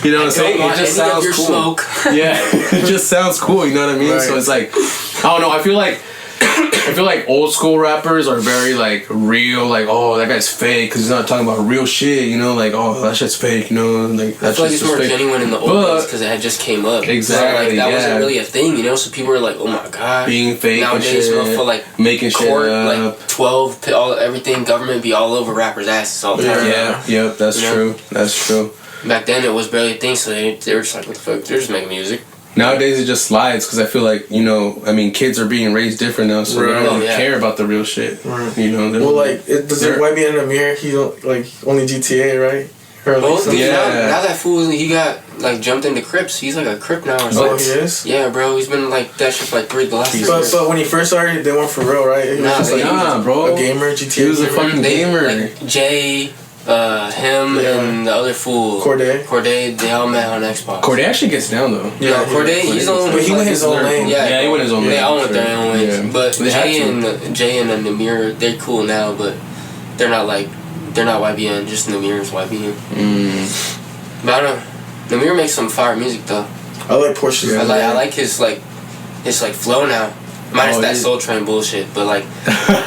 You know what I'm saying? It just sounds cool. Smoke. Yeah, it just sounds cool. You know what I mean? Right. So it's like, I don't know. I feel like old school rappers are very like real, like, oh, that guy's fake because he's not talking about real shit, you know, like, oh, that shit's fake, you know, like I feel like it's more fake. Genuine in the old days because it had just came up. Exactly, so, like, that wasn't really a thing, you know, so people were like, oh my god, being fake nowadays, and shit, like making court, shit up. like 12, everything, government be all over rappers' asses all the time. Yep, that's true. That's true. Back then it was barely a thing, so they were just like, what the fuck, they're just making music. Nowadays it just slides because I feel like, you know, I mean, kids are being raised different now, so they don't care about the real shit. Right. You know, well, like, does it Wavvy in the mirror? He don't like only GTA, right? Or now that fool, he got like jumped into Crips. He's like a Crip now or something. Oh, he is? Yeah, bro. He's been like that shit for like the last 3 years. But when he first started, they weren't for real, right? He was just like bro. A gamer, GTA. He was a fucking gamer. Like, Jay, Him and the other fool. Corday, they all met on Xbox. Corday actually gets down though. Yeah, Corday, he's the one. But he went his own lane. Yeah, he went his own lane. They all went their own ways. Yeah. But Jay and Namir, they're cool now, but they're not YBN, just Namir's YBN. But I don't know. Namir makes some fire music though. I like Porsche's. I like his flow now. Minus that Soul Train bullshit, but like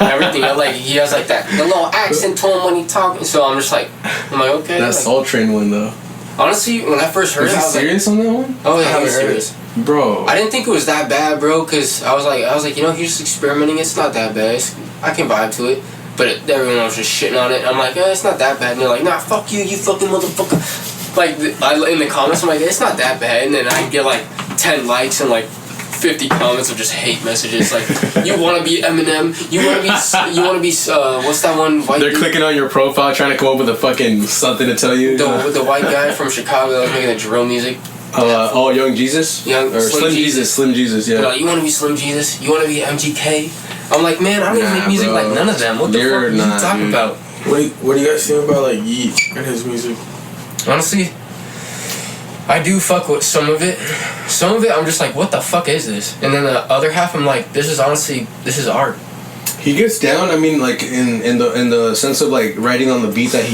everything, he has like that the little accent to him when he talking. So I'm like okay. That Soul Train one though. Honestly, when I first heard it, I was serious on that one? Oh yeah, he was serious, bro. I didn't think it was that bad, bro, because I was like, he's just experimenting. It's not that bad. I can vibe to it. But everyone was just shitting on it. I'm like, it's not that bad. And they're like, nah, fuck you fucking motherfucker. Like in the comments, I'm like, it's not that bad. And then I get like 10 likes and like 50 comments of just hate messages like, you want to be Eminem, you want to be what's that one white they're dude? clicking on your profile trying to come up with a fucking something to tell you the white guy from Chicago that was making the drill music. Young Jesus? Slim Jesus, yeah. They're like, you want to be Slim Jesus, you want to be MGK. I'm like, man, I don't even make music like none of them. What the fuck are you talking about? What do you guys think about like Yeet and his music? Honestly, I do fuck with some of it. Some of it, I'm just like, what the fuck is this? And then the other half, I'm like, this is art. He gets down. I mean, like in the sense of like writing on the beat that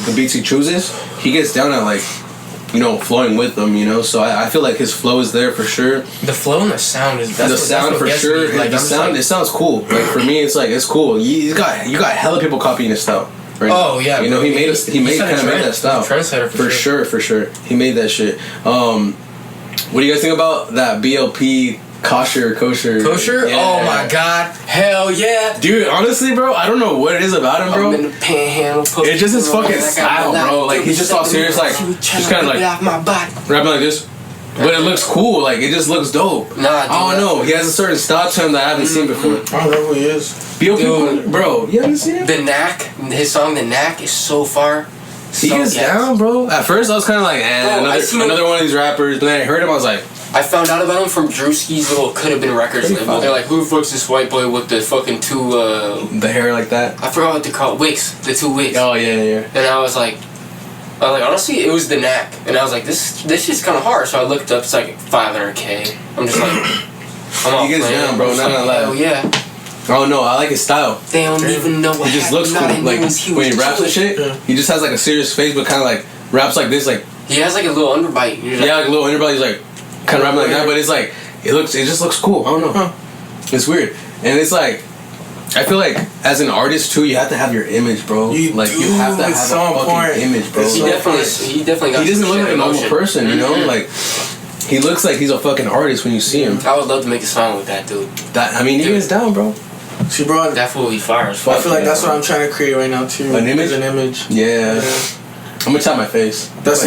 the beats he chooses, he gets down at like, flowing with them. So I feel like his flow is there for sure. The flow and the sound is that's for sure. Like the sound, it sounds cool. Like for me, it's like it's cool. You got hella people copying his style. Right now. Yeah, he made that style. Trendsetter for sure. He made that shit. What do you guys think about that BLP kosher? Yeah. Oh my god, hell yeah, dude. Honestly, bro, I don't know what it is about him, bro. I'm in the panhandle. It's just his fucking style, bro. Like he's just all serious, like just kind of like rapping like this. But it looks cool, like it just looks dope. Nah, I don't know. He has a certain style to him that I haven't seen before. I don't know who he is. BLP, bro, you haven't seen it? The Knack, his song The Knack is so far. He gets down, bro. At first I was kind of like, another one of these rappers. But then I heard him, I was like, I found out about him from Drewski's little Could Have Been Records label. They're like, who the fuck's this white boy with the fucking two the hair like that? I forgot what they call it. Wigs. The two wigs. Oh yeah. And I was like, honestly, it was The Knack. And I was like, this shit's kind of hard. So I looked up, it's like 500K. I'm just like, I'm all he gets down, bro. Not gonna lie. Hell yeah. Oh no, I like his style. They don't even know what he just looks cool. Like when he raps and shit, he just has like a serious face, but kind of like raps like this, like he has like a little underbite. Like a little underbite. He's like kind of rapping like that, but it's like it just looks cool. I don't know. It's weird, and it's like I feel like as an artist too, you have to have your image, bro. You have to have a fucking image, bro. He definitely got. He doesn't look like a normal person, like. He looks like he's a fucking artist when you see him. I would love to make a song with that dude. He gets down, bro. She brought that fool. He fires. I feel like that's what I'm trying to create right now too. An image. Yeah. I'm gonna tap my face. But that's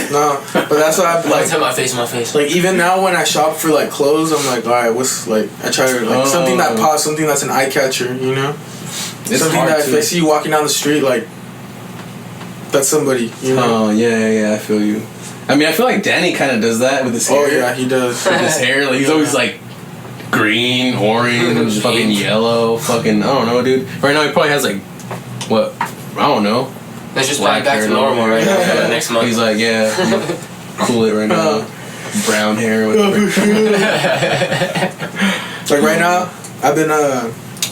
what I like. Tap my face. Like even now when I shop for like clothes, I'm like, all right, what's like? I try to like something that pops, something that's an eye catcher, It's something hard that if I see you walking down the street, like that's somebody. Oh yeah, I feel you. I mean, I feel like Danny kind of does that with his hair. Oh yeah, he does. With his hair, like he's always like green, orange, fucking yellow, fucking I don't know, dude. Right now he probably has like what? I don't know. That's just back to normal right now for the next month. He's like, yeah, I'm gonna cool it right now. Brown hair. Like right now, I've been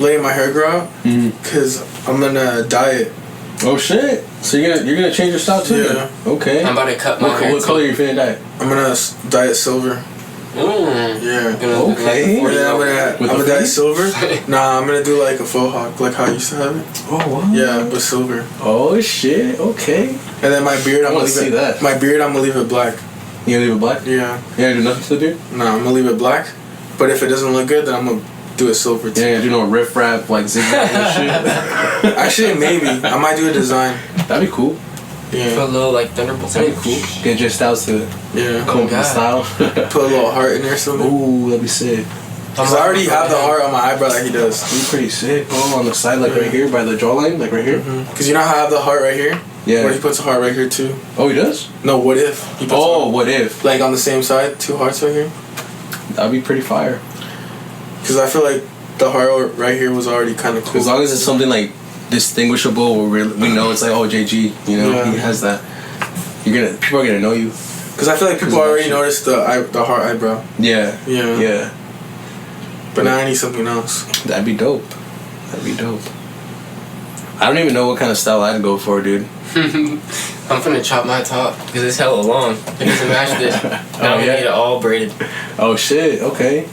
letting my hair grow out because I'm gonna dye it. Oh shit! So you're gonna change your style too? Yeah. Then? Okay. I'm about to cut my hair. What color are you finna dye? I'm gonna dye it silver. Yeah. Okay. And then I'm gonna dye it silver. Nah, I'm gonna do like a faux hawk, like how I used to have it. Oh wow. Yeah, but silver. Oh shit. Okay. And then my beard, I'm gonna leave it. My beard, I'm gonna leave it black. You gonna leave it black? Yeah. You gonna do nothing to the beard? Nah, I'm gonna leave it black. But if it doesn't look good, then I'm gonna do it silver too. Yeah, do no riff rap like zigzag and shit. Actually, maybe I might do a design. That'd be cool. Yeah. Put a little like Thunderbolt. That'd be cool. Get your styles to it. Yeah. Comb style. Put a little heart in there or something. Ooh, that'd be sick. Cause I already have the heart on my eyebrow like he does. He's pretty sick, bro. On the side, like right here, by the jawline, like right here. Cause you know how I have the heart right here? Yeah. Where he puts a heart right here too. Oh, he does? No, what if? He puts what if? Like on the same side, 2 hearts right here. That'd be pretty fire. Cause I feel like the heart right here was already kind of cool. As long as it's something like distinguishable. Where we know it's like, oh, JG, you know, he has that. People are gonna know you. Cause I feel like people already noticed the heart eyebrow. Yeah. But now I need something else. That'd be dope. I don't even know what kind of style I'd go for, dude. I'm finna chop my top because it's hella long. It doesn't match this. Now I'm gonna get it all braided. Oh shit, okay.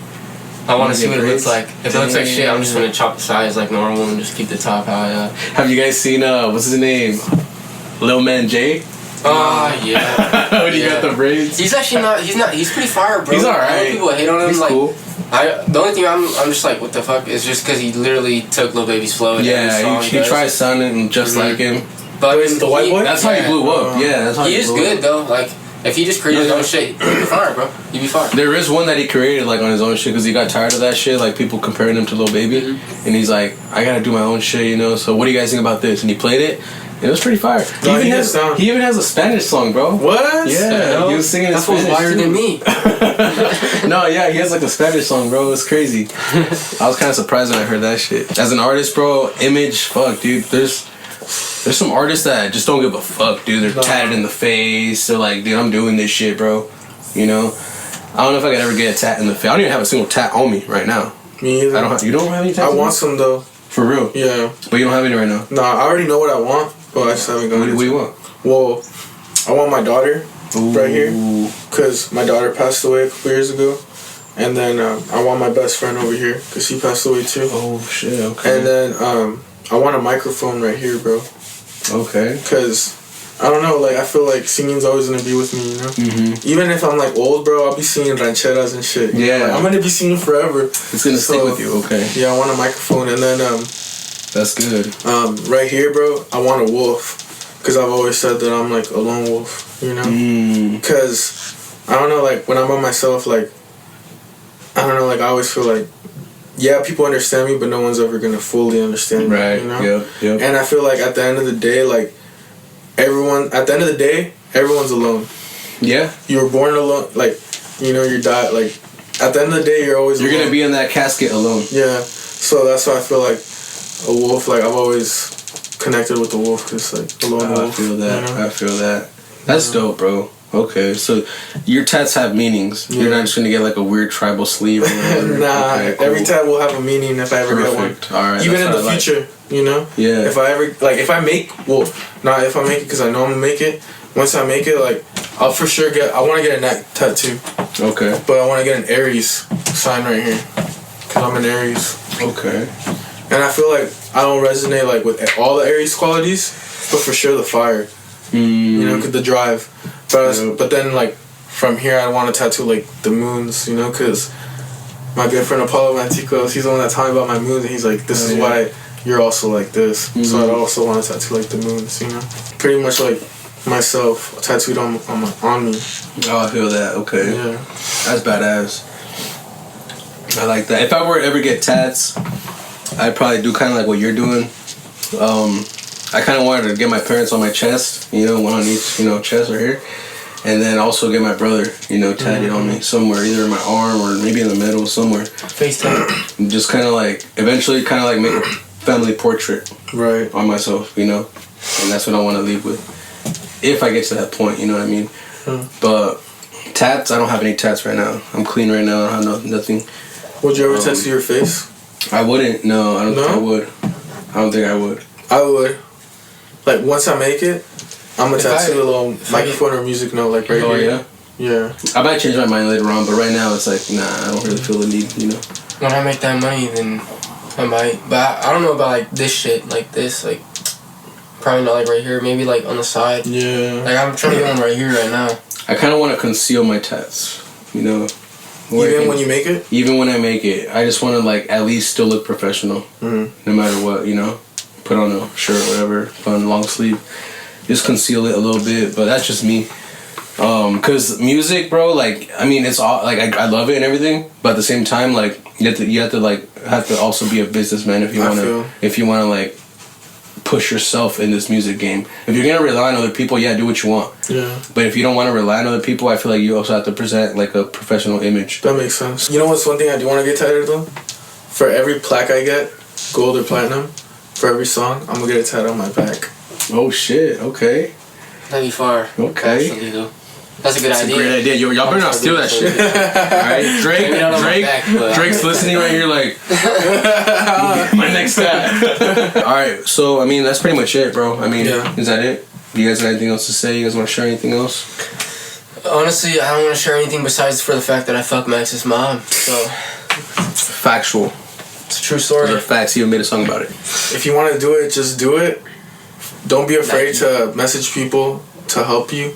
I want to see what it looks like. If it looks like shit, I'm just gonna chop the sides like normal and just keep the top high. Have you guys seen what's his name? Lil Man J? Oh yeah. When he got the braids. He's actually not. He's pretty fire, bro. He's alright. I know people hate on him. He's like, cool. The only thing I'm just like, what the fuck, is just because he literally took Lil Baby's flow. Yeah, he tried sounding just like him. But I mean, the white boy. That's how he blew up. Yeah, that's how he is good though. Like, if he just created his own shit, he'd be fire, bro. He'd be fire. There is one that he created like on his own shit because he got tired of that shit, like people comparing him to Lil Baby, and he's like, I gotta do my own shit, you know. So what do you guys think about this? And he played it. It was pretty fire. He even has a Spanish song, bro. What? Yeah, he was singing in Spanish. That's wired than me. No, yeah, he has like a Spanish song, bro. It's crazy. I was kind of surprised when I heard that shit. As an artist, bro, image, fuck, dude. There's some artists that just don't give a fuck, dude. They're tatted in the face. They're like, dude, I'm doing this shit, bro. You know? I don't know if I could ever get a tat in the face. I don't even have a single tat on me right now. Me either. You don't have any tats? I want some though. For real? Yeah. But you don't have any right now? Nah, I already know what I want, but I just haven't gone. What do you want? Well, I want my daughter right here, because my daughter passed away a couple years ago. And then I want my best friend over here, because she passed away too. Oh, shit, okay. And then I want a microphone right here, bro. Okay. Because, I don't know, like, I feel like singing's always going to be with me, you know? Mm-hmm. Even if I'm, like, old, bro, I'll be singing rancheras and shit. Yeah. Like, I'm going to be singing forever. It's going to stick with you, okay. Yeah, I want a microphone. And then, that's good. Right here, bro, I want a wolf. Because I've always said that I'm, like, a lone wolf, you know? Because, I don't know, like, when I'm by myself, like, I don't know, like, I always feel like, yeah, people understand me, but no one's ever gonna fully understand me, you know? Yep. And I feel like at the end of the day, like, everyone's alone. Yeah. You were born alone, like, you know, you die, like, at the end of the day, you're always alone. Gonna be in that casket alone. Yeah. So that's why I feel like a wolf, like, I've always connected with the wolf, because, like, a lone wolf. I feel that. You know? I feel that. That's dope, bro. Okay, so your tats have meanings. You're not just gonna get like a weird tribal sleeve or whatever. Nah, okay, cool. Every tat will have a meaning if I ever get one. Alright, even in the future, you know? Yeah. If I ever, like, if I make it, because I know I'm gonna make it. Once I make it, like, I'll for sure I wanna get a neck tattoo. Okay. But I wanna get an Aries sign right here. Because I'm an Aries. Okay. And I feel like I don't resonate, like, with all the Aries qualities, but for sure the fire. You know, the drive. But then, like, from here, I want to tattoo, like, the moons, you know, because my good friend Apollo Manticos, he's the one that told me about my moons, and he's like, this is why you're also like this. So I also want to tattoo, like, the moons, you know? Pretty much, like, myself tattooed on me. Oh, I feel that. Okay. Yeah. That's badass. I like that. If I were to ever get tats, I'd probably do kind of like what you're doing. I kind of wanted to get my parents on my chest, you know, one on each, you know, chest or here. And then also get my brother, you know, tatted on me somewhere, either in my arm or maybe in the middle somewhere. Face tat. Just kind of like, eventually kind of like make a family portrait on myself, you know. And that's what I want to leave with. If I get to that point, you know what I mean. But tats, I don't have any tats right now. I'm clean right now. I have nothing. Would you ever tattoo your face? I wouldn't. No, I don't think I would. I don't think I would. I would. Like, once I make it, I'm gonna tattoo a little microphone or music note, like, right here. Yeah? Yeah. I might change my mind later on, but right now it's like, nah, I don't really feel the need, you know? When I make that money, then I might. But I don't know about, like, this shit, like this, like, probably not, like, right here, maybe, like, on the side. Yeah. Like, I'm trying to get one right here right now. I kind of want to conceal my tats, you know? Even when you make it? Even when I make it. I just want to, like, at least still look professional, no matter what, you know? Put on a shirt, whatever, put on a long sleeve. Just conceal it a little bit, but that's just me. Cause music, bro, like, I mean, it's all, like, I love it and everything, but at the same time, like, you have to also be a businessman if you wanna like push yourself in this music game. If you're gonna rely on other people, do what you want. Yeah. But if you don't want to rely on other people, I feel like you also have to present like a professional image. That makes sense. You know what's one thing I do want to get tatted though? For every plaque I get, gold or platinum, for every song, I'm gonna get a tattoo on my back. Oh shit! Okay. That'd be far. Okay. That's a good idea. A great idea. Yo, y'all better not steal that shit. Alright, Drake's listening right here like my next tat. Alright, so I mean that's pretty much it, bro. I mean, is that it? Do you guys got anything else to say? You guys want to share anything else? Honestly, I don't want to share anything besides for the fact that I fucked Max's mom. So factual. It's a true story. Those are facts. He even made a song about it. If you want to do it, just do it. Don't be afraid to message people to help you.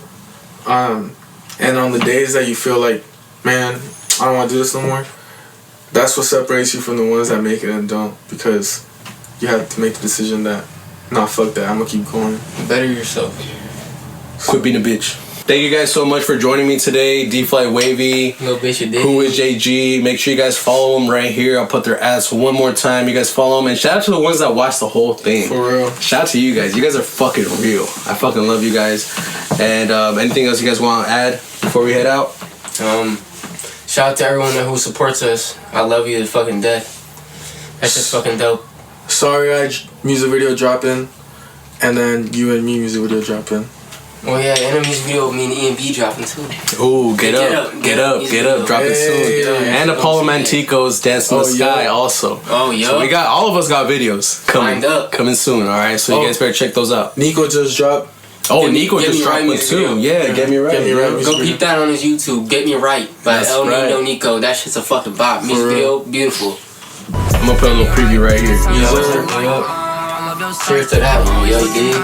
And on the days that you feel like, man, I don't want to do this no more, that's what separates you from the ones that make it and don't. Because you have to make the decision that, nah, fuck that, I'm going to keep going. Better yourself. Quit being a bitch. Thank you guys so much for joining me today. D-Fly Wavy. No bitch, you did. Who is JG? Make sure you guys follow them right here. I'll put their ads one more time. You guys follow them. And shout out to the ones that watch the whole thing. For real. Shout out to you guys. You guys are fucking real. I fucking love you guys. And anything else you guys want to add before we head out? Shout out to everyone who supports us. I love you to fucking death. That's just fucking dope. Sorry, music video dropping. And then You and Me music video dropping. Oh yeah, and a music video with me and EMB dropping too. Ooh, get up, dropping soon. And Apollo Mantico's Dance in the Sky also. Oh yeah. So all of us got videos coming soon. All right, so you guys better check those out. Nico just dropped. Oh, Nico just dropped one too. Yeah, Get Me Right. Get Me Right. Go peep that on his YouTube. Get Me Right by El Nino Nico. That shit's a fucking bop. Music video, beautiful. I'm gonna put a little preview right here. Cheers to that one, yo, you dig?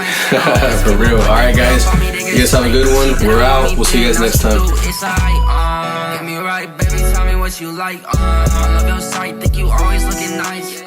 For real. Alright, guys. You guys have a good one. We're out. We'll see you guys next time. Get me right, baby. Tell me what you like. I love your sight. Think you always looking nice.